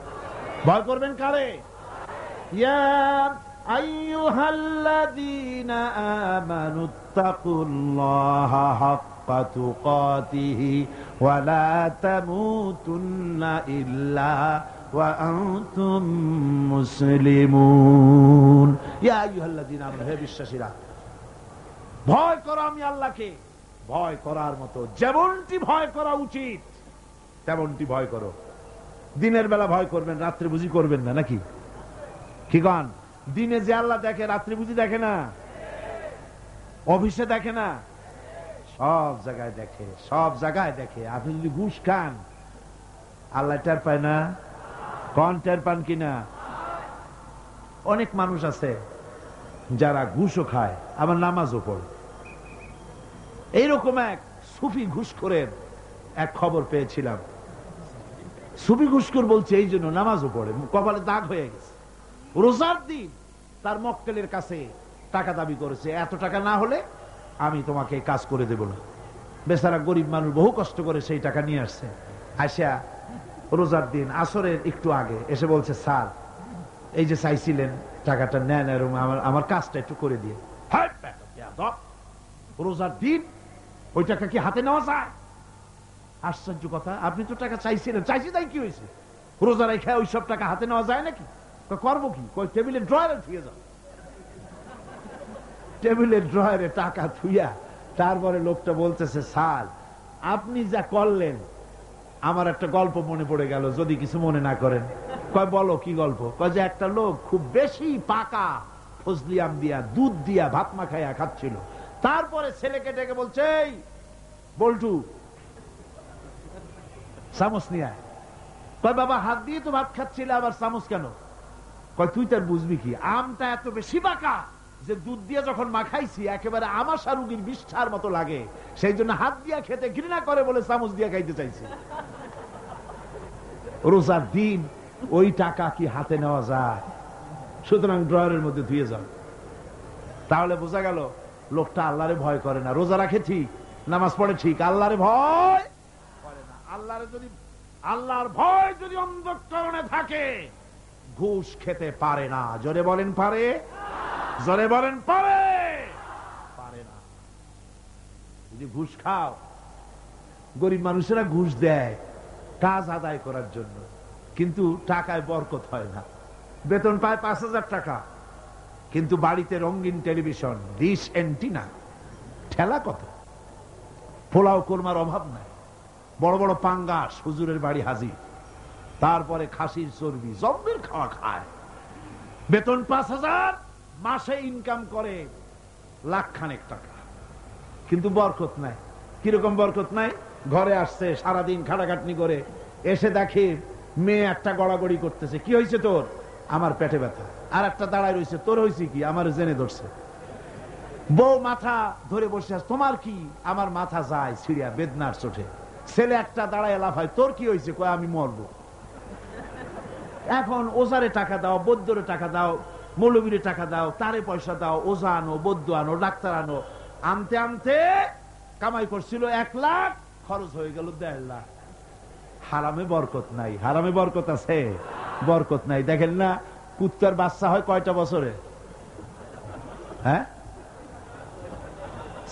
ভয় করবেন কারে? ইয়া আইয়ুহাল্লাযীনা আমানুত্তাকুল্লাহা হাক্কা তুকাতিহি ওয়া লা তামুতুন্না ইল্লা ওয়া আনতুম মুসলিমুন। ইয়া আইয়ুহাল্লাযীনা আমানু, হে বিশ্বাসীরা, ভয় করো আমি আল্লাহকে। ভয় করার মতো যেমনটি ভয় করা উচিত তেমনটি ভয় করো। দিনের বেলা ভয় করবেন, রাত্রে বুঝি করবেন না নাকি? কি গান? দিনে যে আল্লাহ দেখে, রাত্রে বুঝি দেখে না? অফিসে দেখে না? সব জায়গায় দেখে, সব জায়গায় দেখে। আপনি যদি ঘুষ খান, আল্লাহ টের পায় না? কোন টের পান কিনা? অনেক মানুষ আছে যারা ঘুষও খায় আবার নামাজও পড়ে। এইরকম এক সুফি ঘুষখোরের এক খবর পেয়েছিলাম। সুফি ঘুষখোর বলছে এই জন্য নামাজও পড়ে, কপালে দাগ হয়ে গেছে। রোজার দিন তার মক্কেলের কাছে টাকা দাবি করেছে, এত টাকা না হলে আমি তোমাকে কাজ করে দেব না। বেচারা গরিব মানুষ বহু কষ্ট করে সেই টাকা নিয়ে আসছে। আসা রোজার দিন আসরের একটু আগে এসে বলছে, স্যার এই যে চাইছিলেন টাকাটা নেন, এরকম আমার কাজটা একটু করে দিয়ে। রোজার দিন ওই টাকা কি হাতে নেওয়া যায়? আশ্চর্য কথা, আপনি তো টাকা চাইছিলেন, চাইছি তাই কি হয়েছে? রোজা রেখে ওই সব টাকা হাতে নেওয়া যায় নাকি? করবো কি? টেবিলের ড্রয়ারে থুয়ে যাও। টেবিলের ড্রয়ারে টাকা থুইয়া তারপরে লোকটা বলতেছে, স্যার আপনি যা করলেন আমার একটা গল্প মনে পড়ে গেল, যদি কিছু মনে না করেন। কয় বলো কি গল্প? কয় যে একটা লোক খুব বেশি পাকা ফজলি আম দিয়া দুধ দিয়া ভাত মাখাইয়া খাচ্ছিল, তারপরে ছেলেকে ডেকে বলছে, এই বল্টু চামচ নিয়ে আয়। কয় বাবা হাত দিয়ে তো ভাত খাচ্ছিলে, আবার চামচ কেন? কয় তুই তার বুঝবি কি, আমটা এত বেশি পাকা যে দুধ দিয়ে যখন মাখাইছি একেবারে আমাশা রুগীর বিষ্ঠার মতো লাগে, সেই জন্য হাত দিয়া খেতে ঘৃণা করে বলে চামচ দিয়া খাইতে চাইছি। রোজার দিন ওই টাকা কি হাতে নেওয়া যায়? সুতরাং ড্রয়ারের মধ্যে ধুয়ে যাও। তাহলে বোঝা গেল লোকটা আল্লাহরে ভয় করে না। রোজা রাখে ঠিক, নামাজ পড়ে ঠিক, আল্লাহরে ভয় করে না। আল্লাহর ভয় যদি অন্তঃকরণে থাকে ঘুষ খেতে পারে না। জোরে বলেন পারে? জোরে বলেন পারে? পারে না। যদি ঘুষ খাও, গরিব মানুষেরা ঘুষ দেয় কাজ আদায় করার জন্য, কিন্তু টাকায় বরকত হয় না। বেতন পায় 5,000 টাকা, কিন্তু বাড়িতে রঙিন টেলিভিশন, ডিশ অ্যান্টিনা, ঠেলা কত, পোলাও কোরমার অভাব নাই, বড় বড় পাঙ্গাস হুজুরের বাড়ি হাজির, তারপরে খাসির চর্বি জম্বির খাওয়া খায়। বেতন 5,000, মাসে ইনকাম করে লাখখানেক টাকা, কিন্তু বরকত নাই। কিরকম বরকত নাই? ঘরে আসছে সারাদিন খাটাখাটনি করে, এসে দেখে মেয়ে একটা গড়াগড়ি করতেছে। কি হয়েছে তোর? আমার পেটে ব্যথা। আর একটা দাঁড়ায় রয়েছে, তোর হয়েছে কি? আমার জেনে ধরছে। বউ মাথা ধরে বসে আছে, তোমার কি? আমার মাথা যায় ছিড়িয়া বেদনার চোটে। ছেলে একটা দাঁড়ায় লাফায়, তোর কি হয়েছে? কয় আমি মরবো। এখন ওজারে টাকা দাও, বৈদ্যরে টাকা দাও, মৌলবীরে টাকা দাও, তারে পয়সা দাও, ওজা আনো, বৈদ্য আনো, ডাক্তার আনো। আনতে আনতে কামাই করছিল 1 লাখ, খরচ হয়ে গেল 1.5 লাখ। হারামে বরকত নাই। হারামে বরকত আছে? বরকত নাই। দেখেন না, কুত্তার বাচ্চা হয় কয়টা বছরে? হ্যাঁ,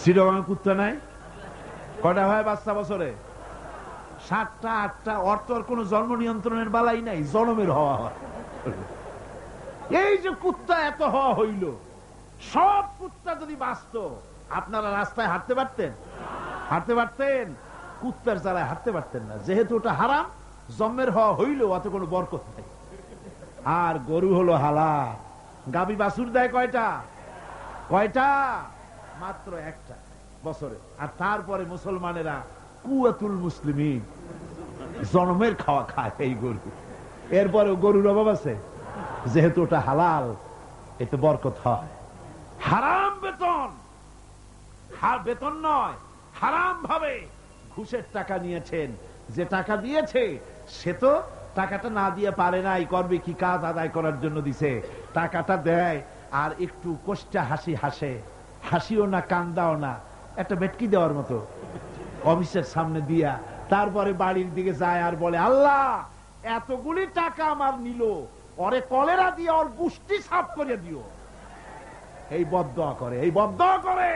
চিটাগাং কুত্তা নাই? কয়টা হয় বাচ্চা বছরে? 7টা 8টা। অর্থ কোন জন্ম নিয়ন্ত্রণের বালাই নাই, জন্মের হওয়া হয়। এই যে কুত্তা এত হওয়া হইল, সব কুত্তা যদি বাঁচত, আপনারা রাস্তায় হাঁটতে পারতেন? হাঁটতে পারতেন? কুত্তার জ্বালায় হাঁটতে পারতেন না। যেহেতু ওটা হারাম, জন্মের হওয়া হইল, অত কোনো বরকত নাই। আর গরু হলো হালাল। গাবি বাছুর দেয় কয়টা? কয়টা? মাত্র 1টা বছরে। আর তারপরে মুসলমানেরা কুয়াতুল মুসলিমিন, জন্মের খাওয়া খায় এই গরু। এরপরে গরুর অভাব আছে? যেহেতু ওটা হালাল, এতে বরকত হয়। হারাম বেতন, বেতন নয়, হারাম ভাবে ঘুষের টাকা নিয়েছেন, যে টাকা দিয়েছে সে তো টাকাটা না দিয়ে পারে নাই, করবে কি? কাজ আদায় করার জন্য দিছে। টাকাটা দেয় আর একটু কোষ্টা হাসি হাসে, হাসিও না কান্দাও না, একটা বেটকি দেওয়ার মতো অফিসের সামনে দিয়া তারপরে বাড়ির দিকে যায় আর বলে, আল্লাহ এতগুলি টাকা আমার নিল, ওরে কলেরা দিয়ে ওর গুষ্টি সাফ করে দিও। এই বদদোয়া করে, এই বদদোয়া করে।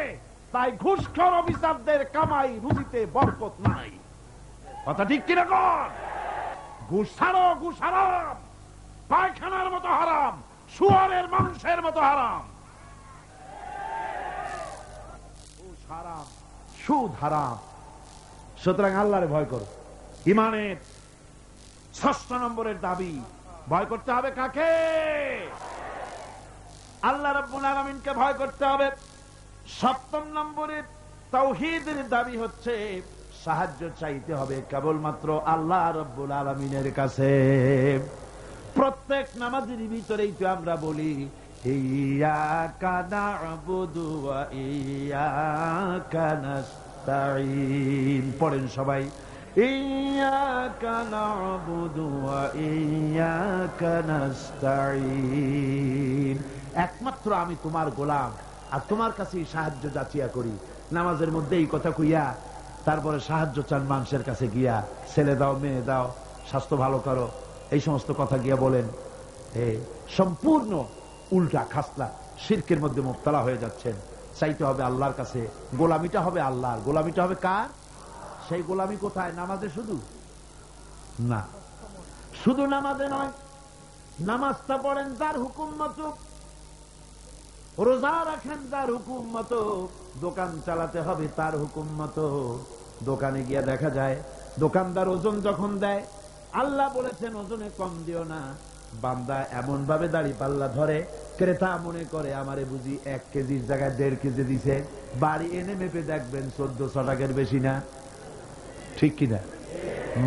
তাই ঘুষখোর অফিসারদের কামাই রুজিতে বরকত নাই। কথা ঠিক কিনা কর? ঘুষ ছাড়ো, ঘুষ হারাম, পায়খানার মতো হারাম, শুয়ারের মাংসের মতো হারাম। ঘুষ হারাম, সুদ হারাম। সুতরাং আল্লাহরে ভয় করো। ইমানের 6 নম্বরের দাবি, ভয় করতে হবে কাকে? আল্লাহ রাব্বুল আলামিনকে ভয় করতে হবে। 7 নম্বরের তাওহীদের দাবি হচ্ছে সাহায্য চাইতে হবে কেবলমাত্র আল্লাহ রাব্বুল আলামিনের কাছে। প্রত্যেক নামাজের ভিতরেই তো আমরা বলি, ইয়্যাকা না'বুদু ওয়া ইয়্যাকা নাস্তাঈন। পড়েন সবাই, ইয়্যাকা না'বুদু ওয়া ইয়্যাকা নাস্তাঈন, একমাত্র আমি তোমার গোলাম আর তোমার কাছেই সাহায্য যাচিয়া করি। নামাজের মধ্যে এই কথা কইয়া তারপরে সাহায্য চান মানুষের কাছে গিয়া, ছেলে দাও, মেয়ে দাও, স্বাস্থ্য ভালো করো, এই সমস্ত কথা গিয়া বলেন। সম্পূর্ণ উল্টা খাসলা, শিরকের মধ্যে মুবতালা হয়ে যাচ্ছেন। চাইতে হবে আল্লাহর কাছে, গোলামিটা হবে আল্লাহর। গোলামিটা হবে কার? সেই গোলামি কোথায়? নামাজে শুধু না, শুধু নামাজে নয়, নামাজটা পড়েন তার হুকুম মতো, রোজা রাখেন তার হুকুম মতো, দোকান চালাতে হবে তার হুকুম মতো। দোকানে গিয়া দেখা যায় দোকানদার ওজন যখন দেয়, আল্লাহ বলেছেন ওজনে কম দিও না। বান্দা এমন ভাবে দাড়ি পাল্লা ধরে, ক্রেতা মনে করে আমারে বুঝি 1 কেজির জায়গায় 1.5 কেজি দিছে। বাড়ি এনে মেপে দেখবেন 1400 টাকার বেশি না। ঠিক কিনা?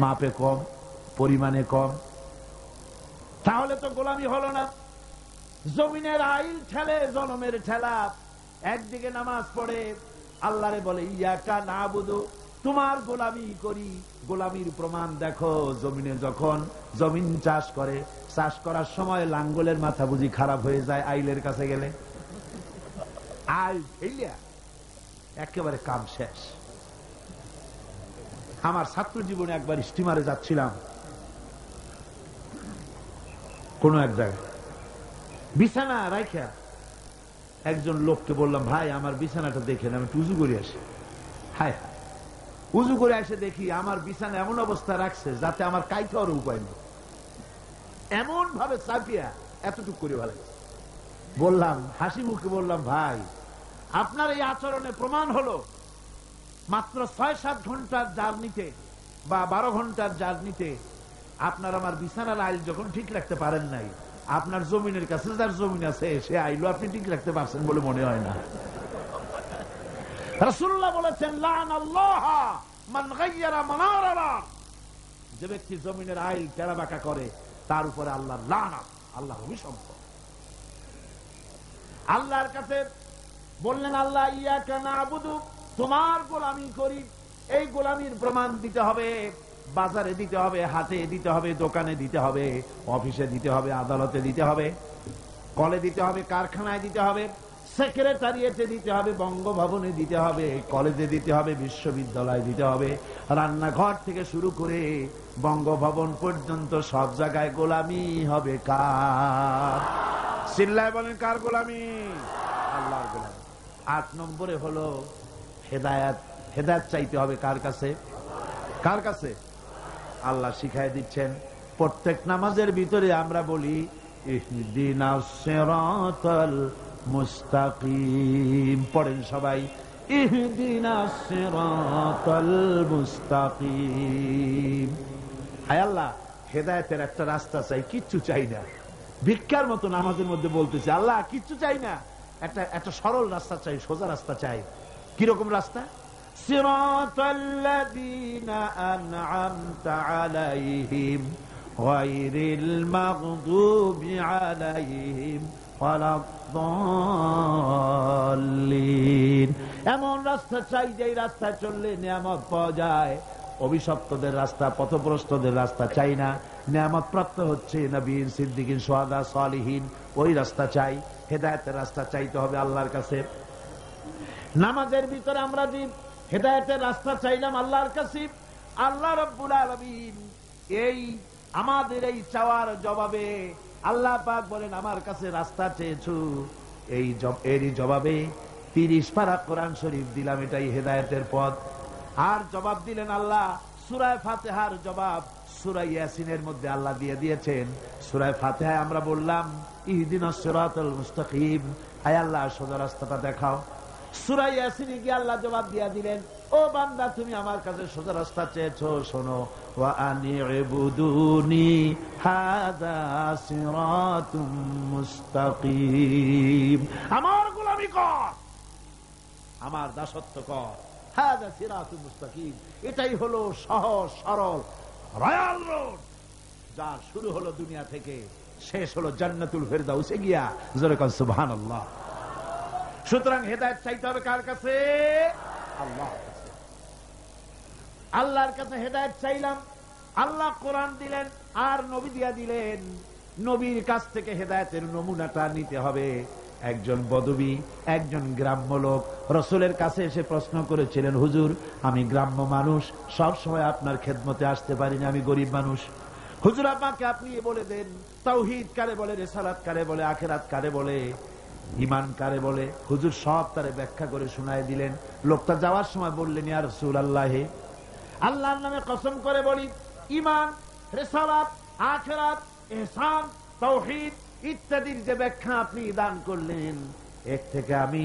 মাপে কম, পরিমাণে কম। তাহলে তো গোলামি হলো না। জমিনের আইল ঠেলে জনমের ঠেলা। একদিকে নামাজ পড়ে আল্লাহরে বলে ইয়াকা নাবুদু, তোমার গোলামি করি। গোলামির প্রমাণ দেখো, জমিনে যখন জমিন চাষ করে, চাষ করার সময় লাঙ্গলের মাথা বুঝি খারাপ হয়ে যায় আইলের কাছে গেলে? আইল ফেলিয়া একেবারে কাম শেষ। আমার ছাত্র জীবনে একবার স্টিমারে যাচ্ছিলাম কোন এক জায়গায়, বিছানা রাইখা একজন লোককে বললাম, ভাই আমার বিছানাটা দেখেন, আমি উজু করে আসি। হায় হায়, উজু করে এসে দেখি আমার বিছানা এমন অবস্থা রাখছে যাতে আমার কাইতে উপায় নেই, এমন ভাবে চাপিয়া এতটুকু করে ভালো। বললাম, হাসি মুখে বললাম, ভাই আপনার এই আচরণে প্রমাণ হলো মাত্র 6-7 ঘন্টার জার্নিতে বা 12 ঘন্টার জার্নিতে আপনার আমার বিছানার আইল যখন ঠিক রাখতে পারেন নাই, আপনার জমিনের কাছে যার জমিন আছে সে আইলও আপনি ঠিক রাখতে পারছেন বলে মনে হয় না। রাসূলুল্লাহ বলেছেন, লানাল্লাহ মান গায়্যারা মানারা, যে ব্যক্তি জমিনের আইল টেরাবাঁকা করে তার উপরে আল্লাহর লানত, আল্লাহর অভিশাপ। আল্লাহর কাছে বললেন, আল্লাহ ইয়াকা নাবুদু, তোমার গোলামি করি। এই গোলামির প্রমাণ দিতে হবে, বাজারে দিতে হবে, হাটে দিতে হবে, দোকানে দিতে হবে, অফিসে দিতে হবে, আদালতে দিতে হবে, কলে দিতে হবে, কারখানায় দিতে হবে, সেক্রেটারিয়েটে দিতে হবে, বঙ্গভবনে দিতে হবে, কলেজে দিতে হবে, বিশ্ববিদ্যালয়ে দিতে হবে, রান্নাঘর থেকে শুরু করে বঙ্গভবন পর্যন্ত সব জায়গায় গোলামি হবে কার? চিল্লায় বলেন, কার গোলামি? আল্লাহর গোলামি। 8 নম্বরে হলো হেদায়েত। হেদায়েত চাইতে হবে কার কাছে? কার কাছে? আল্লাহ শিখায় দিচ্ছেন। প্রত্যেক নামাজের ভিতরে আমরা বলি ইহদিনাস সিরাতাল মুস্তাকিম। পড়েন সবাই, ইহদিনাস সিরাতাল মুস্তাকিম। হায় আল্লাহ, হেদায়েতের একটা রাস্তা চাই, কিচ্ছু চাই না। ভিক্ষার মতো নামাজের মধ্যে বলতেছে, আল্লাহ কিচ্ছু চাই না, একটা সরল রাস্তা চাই, সোজা রাস্তা চাই। কিরকম রাস্তা? সিরাতাল্লাযীনা আন'আমতা আলাইহিম গায়রিল মাগদুবি আলাইহিম ওয়ালাদ-দাল্লিন। এমন রাস্তা চাই যে রাস্তা চললে নিয়ামত পাওয়া যায়। অভিশপ্তদের রাস্তা, পথভ্রষ্টদের রাস্তা চাই না। নিয়ামত প্রাপ্ত হচ্ছে নবীন, সিদ্দিকিন, শুহাদা, সালিহিন, ওই রাস্তা চাই। হেদায়েতের রাস্তা চাইতে হবে আল্লাহর কাছে। নামাজের ভিতরে আমরা যে হেদায়েতের রাস্তা চাইলাম আল্লাহর কাছে, আল্লাহ রাব্বুল আলামিন এই আমাদের এই চাওয়ার জবাবে আল্লাহ পাক বলেন, আমার কাছে রাস্তা চেয়েছো, এরই জবাবে 30 পারা কোরআন শরীফ দিলাম, এটাই হেদায়েতের পথ। আর জবাব দিলেন আল্লাহ, সূরা ফাতিহার জবাব সূরা ইয়াসিনের মধ্যে আল্লাহ দিয়ে দিয়েছেন। সূরা ফাতিহায় আমরা বললাম ইহদিনাস সিরাতাল মুস্তাকিম, আয় আল্লাহ সোজা রাস্তাটা দেখাও। সূরা ইয়াসিনে গিয়ে আল্লাহ জবাব দিয়ে দিলেন, ও বান্দা তুমি আমার কাছে সোজা রাস্তা চেয়েছো, শোনো, ওয়া আনি'বুদুনি হাযা সিরাতুম মুস্তাকিম, আমার গোলামি কর, আমার দাসত্ব কর। হাযা সিরাতুম মুস্তাকিম, এটাই হলো সহজ সরল রয়্যাল রোড, যার শুরু হলো দুনিয়া থেকে, শেষ হলো জান্নাতুল ফেরদাউসে গিয়া। জোরে বলেন সুবহানাল্লাহ। সুতরাং হেদায়েত চাইতে হবে কার কাছে? আল্লাহর কাছে। আল্লাহর কাছে হেদায়েত চাইলাম, আল্লাহ কোরআন দিলেন আর নবী দিয়া দিলেন। নবীর কাছ থেকে হেদায়েতের নমুনাটা নিতে হবে। একজন বদবী, একজন গ্রাম্য লোক রাসূলের কাছে এসে প্রশ্ন করেছিলেন, হুজুর আমি গ্রাম্য মানুষ, সব সময় আপনার খেদমতে আসতে পারি না, আমি গরিব মানুষ, হুজুর আমাকে আপনি বলে দেন তাওহীদ কারে বলে, রিসালাত কারে বলে, আখিরাত কারে বলে, ঈমান কারে বলে। হুজুর সব তারে ব্যাখ্যা করে শোনায় দিলেন। লোকটা যাওয়ার সময় বললেন, ইয়া রাসূলুল্লাহ, আল্লাহর নামে কসম করে বলি, ঈমান, রিসালাত, আখিরাত, ইহসান, তাওহীদ ইত্যাদির যে ব্যাখ্যা আপনি দান করলেন, এর থেকে আমি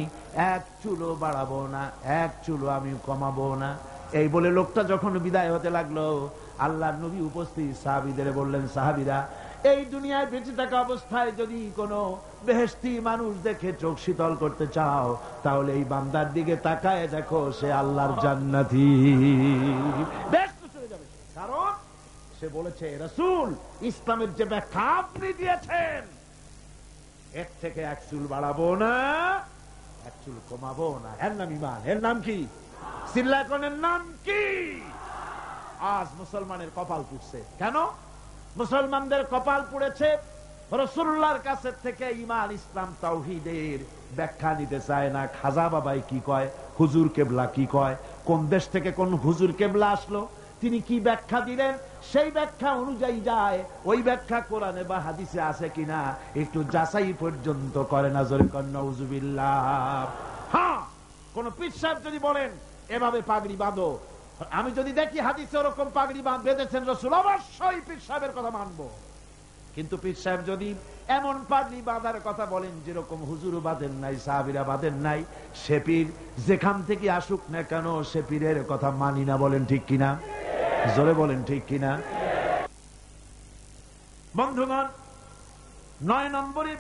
এক চুলও বাড়াবো না, এক চুলও আমি কমাবো না। এই বলে লোকটা যখন বিদায় হতে লাগলো, আল্লাহর নবী উপস্থিত সাহাবীদের বললেন, সাহাবীরা, এই দুনিয়ায় বেঁচে থাকা অবস্থায় যদি কোনো বেহেশতি মানুষ দেখে চোখ শীতল করতে চাও, তাহলে এই বান্দার দিকে তাকায় দেখো, সে আল্লাহর জান্নাতি, বেশ চলে যাবে। কারণ সে বলেছে, রাসূল ইসলামের যে ব্যাখ্যা আপনি দিয়েছেন, এর থেকে এক চুল বাড়াবো না, এক চুল কমাবো না। এর নাম ঈমান। এর নাম কি? চিল্লায় কোন নাম কি? আজ মুসলমানের কপাল পুড়ছে। কেন মুসলমানদের কপাল পুড়েছে? রাসূলুল্লাহর কাছে থেকে ঈমান, ইসলাম, তাওহীদের ব্যাখ্যা নিতে চায় না। খাজা বাবাই কি কয়, হুজুর কেবলা কি কয়, কোন দেশ থেকে কোন হুজুর কেবলা আসলো, তিনি কি ব্যাখ্যা দিলেন, সেই ব্যাখ্যা অনুযায়ী যায়। ওই ব্যাখ্যা কোরআনে বা হাদিসে আছে কিনা একটু যাচাই পর্যন্ত করে না। জোরে কর নাউযুবিল্লাহ। হ্যাঁ, কোন পীর সাহেব যদি বলেন এভাবে পাগড়ি বাঁধো, আমি যদি দেখি হাদিসে ওরকম পাগড়ি বেঁধেছেন রাসূল, অবশ্যই পীর সাহেবের কথা মানবো। কিন্তু পীর সাহেব যদি এমন পাগড়ি বাঁধার কথা বলেন যেরকম হুজুর বাঁধেন নাই, সাহাবীরা বাঁধেন নাই, সে পীর যেখান থেকে আসুক না কেন, সে পীরের কথা মানি না। বলেন ঠিক কিনা? জোরে বলেন ঠিক কিনা? বন্ধুগণ, 9 নম্বরে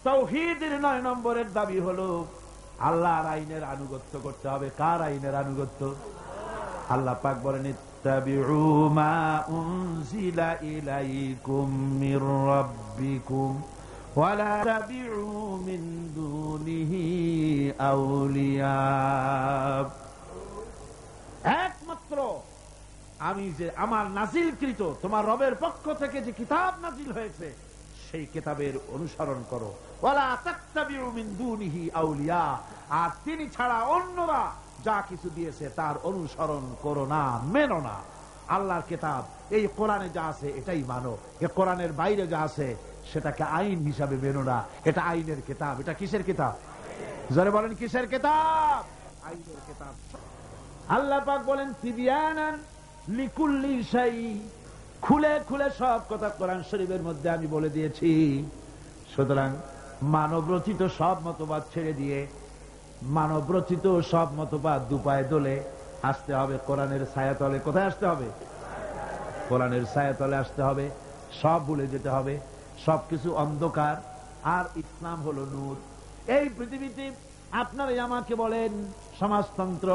তাওহীদের 9 নম্বরের দাবি হলো আল্লাহর আইনের আনুগত্য করতে হবে। কার আইনের আনুগত্য? আল্লাহ পাক বলেন, ইত্তাবিউ মা উনজিলা ইলাইকুম মির রাব্বিকুম ওয়া লা তাবিউ মিন দুনিহি আউলিয়া। একমাত্র আমি যে আমার নাজিলকৃত তোমার রবের পক্ষ থেকে যে কিতাব নাজিল হয়েছে, সেই কিতাবের অনুসরণ করো। ওয়ালা তাত্তাবিউ মিন দুনিহি আউলিয়া, আর তিনি ছাড়া অন্যরা যা কিছু দিয়েছে তার অনুসরণ করো না, মেনো না। আল্লাহর কিতাব, এই কোরআনে যা আছে এটাই মানো। এই কোরআনের বাইরে যা আছে সেটাকে আইন হিসাবে মেনো না। এটা আইনের কিতাব। এটা কিসের কিতাব? যারা বলেন কিসের কিতাব? আইনের কিতাব। আল্লাহ পাক বলেন, তিবিয়ানান লিকুল্লি শাই, খুলে খুলে সব কথা কোরআন শরীফের মধ্যে আমি বলে দিয়েছি। সুতরাং মানব রচিত সব মতবাদ ছেড়ে দিয়ে মানব রচিত সব মতবাদ দুপায়ে দোলে আসতে হবে কোরআনের ছায়াতলে। কোথায় আসতে হবে? কোরআনের ছায়াতলে আসতে হবে। সব ভুলে যেতে হবে। সবকিছু অন্ধকার, আর ইসলাম হলো নূর। এই পৃথিবীতে আপনারাই আমাকে বলেন, সমাজতন্ত্র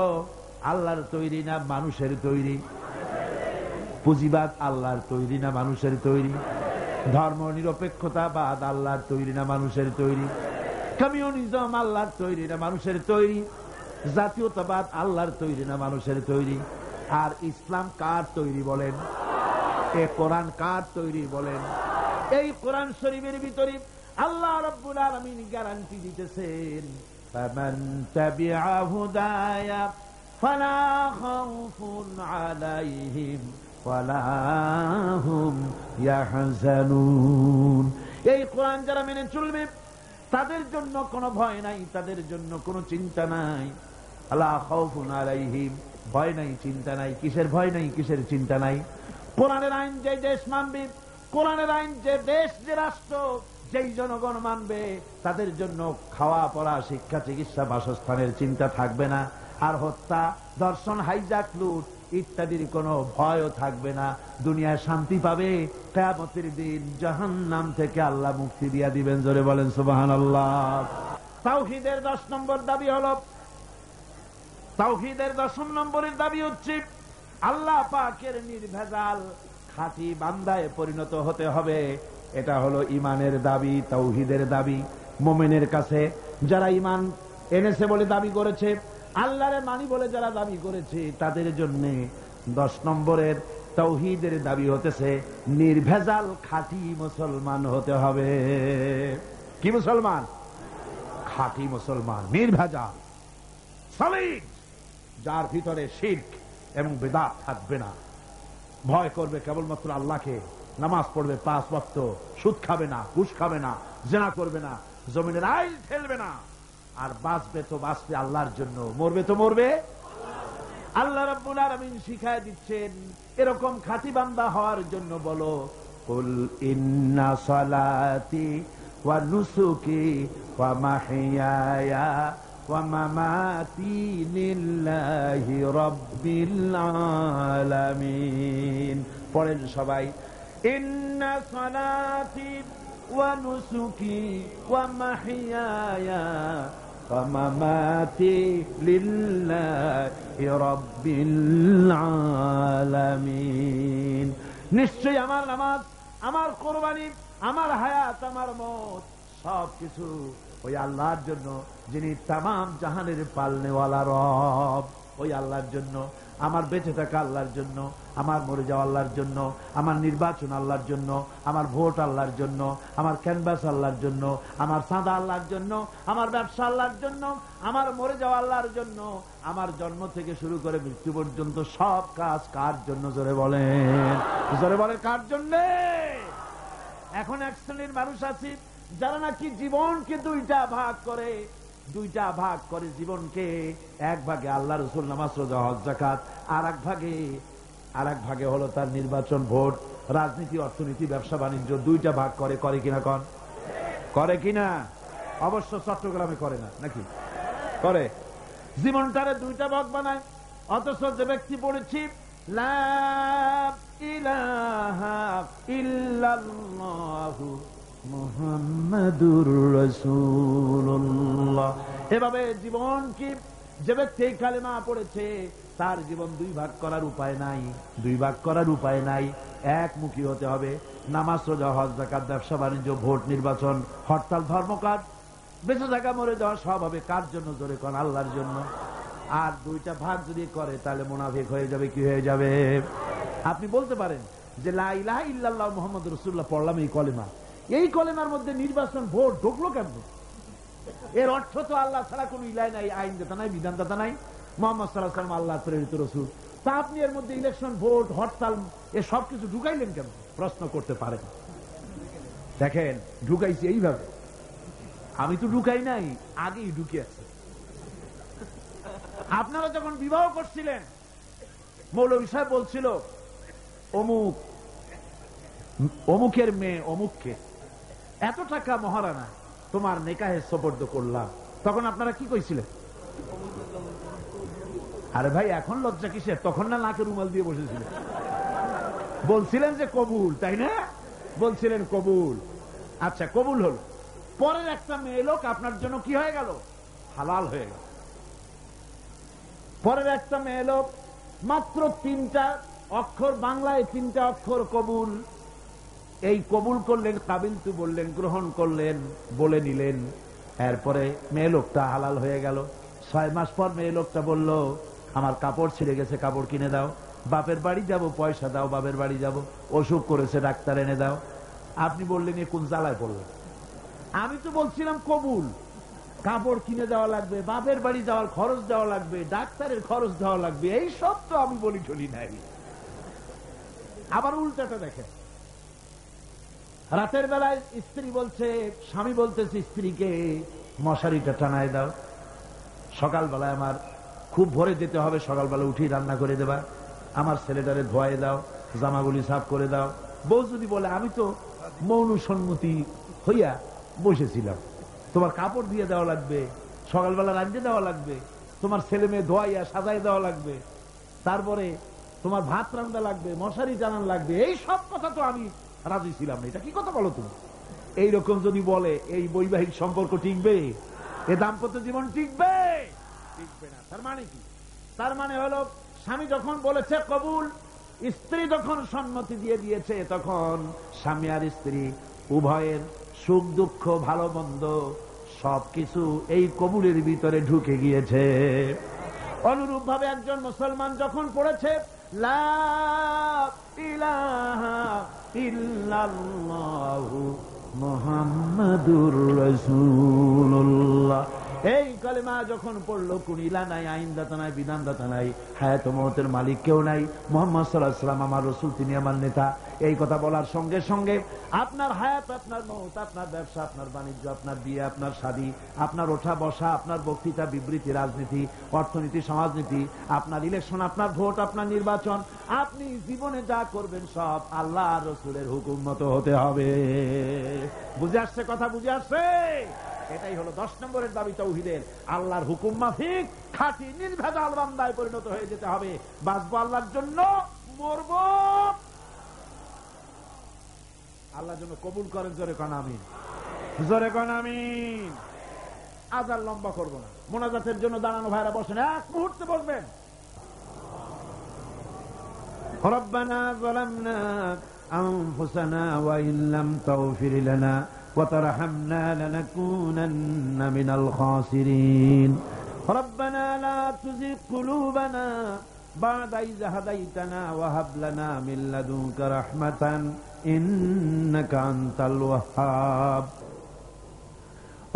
আল্লাহর তৈরি না মানুষের তৈরি? পুঁজিবাদ আল্লাহর তৈরি না মানুষের তৈরি? ধর্ম নিরপেক্ষতাবাদ আল্লাহর তৈরি না মানুষের তৈরি? কমিউনিজম আল্লাহর তৈরি না মানুষের তৈরি? জাতীয়তাবাদ আল্লাহর তৈরি না মানুষের তৈরি? আর ইসলাম কার তৈরি বলেন? এ কোরআন কার তৈরি বলেন? এই কোরআন শরীফের ভিতরে আল্লাহ রাব্বুল আলামিন গ্যারান্টি দিতেছেন, ফামান তাবিআ হুদায়া ফালা খাউফুন আলাইহিম ওয়ালা হুম ইয়াহজানুন। এই কোরআন যারা মেনে চলবে তাদের জন্য কোনো ভয় নাই, তাদের জন্য কোনো চিন্তা নাই। আলা খাউফুন আলাইহিম, ভয় নাই, চিন্তা নাই। কিসের ভয় নাই, কিসের চিন্তা নাই? কোরআনের আইন যে দেশ মানবে, কোরআনের আইন যে দেশ, যে রাষ্ট্র, যেই জনগণ মানবে, তাদের জন্য খাওয়া পড়া, শিক্ষা, চিকিৎসা, বাসস্থানের চিন্তা থাকবে না। আর হত্যা, ধর্ষণ, হাইজাক, লুট ইত্যাদির কোনো ভয়ও থাকবে না। দুনিয়ায় শান্তি পাবে। কিয়ামতের দিন জাহান্নাম থেকে আল্লাহ মুক্তি দিয়া দিবেন। জোরে বলেন সুবহানাল্লাহ। তাওহীদের 10 নম্বর দাবি হলো, তাওহীদের 10 নম্বরের দাবি হচ্ছে আল্লাহ পাকের নির্ভেজাল খাঁটি বান্দায় পরিণত হতে হবে। এটা হলো ঈমানের দাবি, তাওহীদের দাবি। মুমিনের কাছে যারা ঈমান এনেছে বলে দাবি করেছে, আল্লাহরে মানি বলে যারা দাবি করেছে, তাদের জন্য 10 নম্বরের তাওহীদের দাবি হতেছে নির্ভেজাল খাঁটি মুসলমান হতে হবে। কি মুসলমান? খাঁটি মুসলমান, নির্ভেজাল, সলিড, যার ভিতরে শিরক এবং বিদআত থাকবে না। ভয় করবে কেবলমাত্র আল্লাহকে, নামাজ পড়বে 5 ওয়াক্ত, সুদ খাবে না, ঘুষ খাবে না, জিনা করবে না, জমিনের আইল ঠেলবে না, আর বাঁচবে তো বাঁচবে আল্লাহর জন্য, মরবে তো মরবে। আল্লাহ রাব্বুল আলামিন শিখায় দিচ্ছেন এরকম খাঁটি বান্দা হওয়ার জন্য বলো, কুল ইন্না সালাতি ওয়া নুসুকি ওয়া মাহইয়ায়া ওয়া মামাতি লিল্লাহি রাব্বিল আলামিন। পড়েন সবাই, ইন্না সালাতি ওয়া নুসুকি ওয়া মাহইয়ায়া ওয়া মামাতি লিল্লাহি রাব্বিল আলামিন। নিশ্চয়ই আমার নামাজ, আমার কোরবানি, আমার হায়াত, আমার মওত সবকিছু ওই আল্লাহর জন্য, যিনি তামাম জাহানের পালনেওয়ালা রব, ওই আল্লাহর জন্য। আমার বেঁচে থাকা আল্লাহর জন্য, আমার মরে যাওয়া আল্লাহর জন্য, আমার নির্বাচন আল্লাহর জন্য, আমার ভোট আল্লাহর জন্য, আমার ক্যানভাস আল্লাহর জন্য, আমার চাঁদা আল্লাহর জন্য, আমার ব্যবসা আল্লাহর জন্য, আমার মরে যাওয়া আল্লাহর জন্য, আমার জন্ম থেকে শুরু করে মৃত্যু পর্যন্ত সব কাজ কার জন্য? জোরে বলেন, জোরে বলেন, কার জন্য? এখন এক শ্রেণীর মানুষ আছে যারা নাকি জীবনকে দুইটা ভাগ করে জীবনকে। এক ভাগে আল্লাহ রাসূল, নামাজ, রোজা, হজ, যাকাত, আর এক ভাগে হলো তার নির্বাচন, ভোট, রাজনীতি, অর্থনীতি, ব্যবসা বাণিজ্য, দুইটা ভাগ করে। করে কিনা কন? করে কিনা? অবশ্য চট্টগ্রামে করে না, নাকি করে? জীবনটারে দুইটা ভাগ বানায়। অথচ যে ব্যক্তি পড়েছি লা ইলাহা ইল্লাল্লাহু মুহাম্মাদুর রাসূলুল্লাহ, এভাবে জীবন কি, যে ব্যক্তি কালেমা পড়েছে তার জীবন দুই ভাগ করার উপায় নাই, দুই ভাগ করার উপায় নাই, একমুখী হতে হবে। নামাজ, রোজা, হজ, যাকাত, ব্যবসা বাণিজ্য, ভোট, নির্বাচন, হরতাল, ধর্মকাজ, বেঁচে থাকা, মরে যাওয়া সব হবে কার জন্য? জোরে কোন? আল্লাহর জন্য। আর দুইটা ভাগ যদি করে তাহলে মুনাফিক হয়ে যাবে। কি হয়ে যাবে? আপনি বলতে পারেন যে লা ইলাহা ইল্লাল্লাহ মুহাম্মাদুর রাসূলুল্লাহ পড়লাম, এই কলেমা, এই কলেমার মধ্যে নির্বাচন, ভোট ঢুকলো কেমন? এর অর্থ তো আল্লাহ ছাড়া কোন ইলাহ নাই, আইনদাতা নাই, বিধানদাতা নাই, মুহাম্মদ সাল্লাল্লাহু আলাইহি ওয়াসাল্লাম আল্লাহর প্রেরিত রাসূল। তা আপনি এর মধ্যে ইলেকশন, ভোট, হরতাল এ সব কিছু ঢুকাইলেন কেন? প্রশ্ন করতে পারেন। দেখেন, ঢুকাইছি এইভাবে, আমি তো ঢুকাই নাই, আগেই ঢুকে আছে। আপনারা যখন বিবাহ করছিলেন, মৌলভী সাহেব বলছিল অমুকের মেয়ে অমুককে এত টাকা মহারানা তোমার নিকাহে সুপর্দ করলাম, তখন আপনারা কি কইছিলেন? আরে ভাই, এখন লজ্জা কিসের? তখন না নাকে রুমাল দিয়ে বসেছিলেন, বলছিলেন যে কবুল, তাই না? বলছিলেন কবুল। আচ্ছা, কবুল হল। পরের একটা মেয়ে লোক আপনার জন্য কি হয়ে গেল? হালাল হয়ে গেল। পরের একটা মেয়ে লোক, মাত্র 3টা অক্ষর, বাংলায় 3টা অক্ষর কবুল। এই কবুল করলেন, কাবিলতু বললেন, গ্রহণ করলেন, বলে নিলেন। এরপরে মেয়ে লোকটা হালাল হয়ে গেল। 6 মাস পর মেয়ে লোকটা বলল, আমার কাপড় ছিঁড়ে গেছে, কাপড় কিনে দাও। বাপের বাড়ি যাব, পয়সা দাও, বাপের বাড়ি যাব। অসুখ করেছে, ডাক্তার এনে দাও। আপনি বললেন এ কোন জ্বালায় পড়লেন? আমি তো বলছিলাম কবুল, কাপড় কিনে দেওয়া লাগবে, বাপের বাড়ি যাওয়ার খরচ দেওয়া লাগবে, ডাক্তারের খরচ দেওয়া লাগবে, এই সব তো আমি বলি চলি নাই। আবার উল্টাটা দেখেন, রাতের বেলায় স্ত্রী বলছে, স্বামী বলতেছে স্ত্রীকে মশারিটা টানায় দাও, সকালবেলায় আমার খুব ভোরে যেতে হবে, সকালবেলা উঠি রান্না করে দেবা, আমার ছেলেটারে ধোয়াই দাও, জামাগুলি সাফ করে দাও। বউ যদি বলে আমি তো মৌন সম্মতি হইয়া বসেছিলাম, তোমার কাপড় দিয়ে দেওয়া লাগবে, সকালবেলা রাঁধতে দেওয়া লাগবে, তোমার ছেলে মেয়ে ধোয়াইয়া সাজাই দেওয়া লাগবে, তারপরে তোমার ভাত রান্না লাগবে, মশারি টানান লাগবে, এই সব কথা তো আমি রাজি ছিলাম না। এটা কি কথা বলো তুমি? এইরকম যদি বলে, এই বৈবাহিক সম্পর্ক টিকবে? এ দাম্পত্য জীবন টিকবে? টিকবে না। তার মানে কি? তার মানে হলো, স্বামী যখন বলেছে কবুল, স্ত্রী যখন সম্মতি দিয়ে দিয়েছে, তখন স্বামী আর স্ত্রী উভয়ের সুখ দুঃখ, ভালো মন্দ সবকিছু এই কবুলের ভিতরে ঢুকে গিয়েছে। অনুরূপ ভাবে একজন মুসলমান যখন পড়েছে লা ইলাহা ইল্লাল্লাহু মুহাম্মাদুর রাসূলুল্লাহ। এই কালেমা যখন পড়লো, কোন ইলা নাই, আইনদাতা নাই, বিধানদাতা নাই, হায়াত ও মওতের মালিক কেউ নাই, মুহাম্মদ সাল্লাল্লাহু আলাইহি ওয়াসাল্লাম আমার রাসূল, তিনি আমার নেতা। এই কথা বলার সঙ্গে সঙ্গে আপনার হায়াত, আপনার মওত, আপনার ব্যবসা, আপনার বাণিজ্য, আপনার বিয়ে, আপনার শাদী, আপনার ওঠা বসা, আপনার বক্তৃতা, বিবৃতি, রাজনীতি, অর্থনীতি, সমাজনীতি, আপনার ইলেকশন, আপনার ভোট, আপনার নির্বাচন, আপনি জীবনে যা করবেন সব আল্লাহ আর রাসূলের হুকুম মতো হতে হবে। বুঝে আসছে কথা? বুঝে আসছে? এটাই হলো 10 নম্বরের দাবি তাওহীদের। আল্লাহর হুকুম মাফিক খাঁটি নির্ভেজাল বান্দায় পরিণত হয়ে যেতে হবে। বাঁচবো আল্লাহর জন্য, মরবো আল্লাহর জন্য। কবুল করেন, জোরে কোন আমিন, জোরে কোন আমিন। আজ আর লম্বা করবো না। মোনাজাতের জন্য দাঁড়ানো ভাইরা বসেন, এক মুহূর্তে বসবেন। রব্বানা যালামনা আনফুসানা ওয়া ইল্লাম তাগফির লানা وترحمنا لنكونن من الخاسرين ربنا لا تزغ قلوبنا بعد إذ هديتنا وهب لنا من لدنك رحمة إنك أنت الوهاب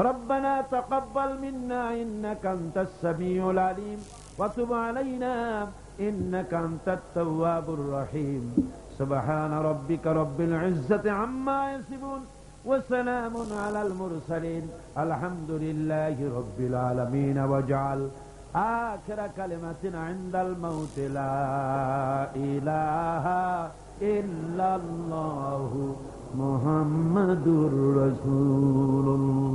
ربنا تقبل منا إنك أنت السميع العليم وتب علينا إنك أنت التواب الرحيم سبحان ربك رب العزة عما يصفون وسلام على المرسلين الحمد لله رب العالمين واجعل آخر كلمتنا عند الموت لا إله إلا الله محمد رسول الله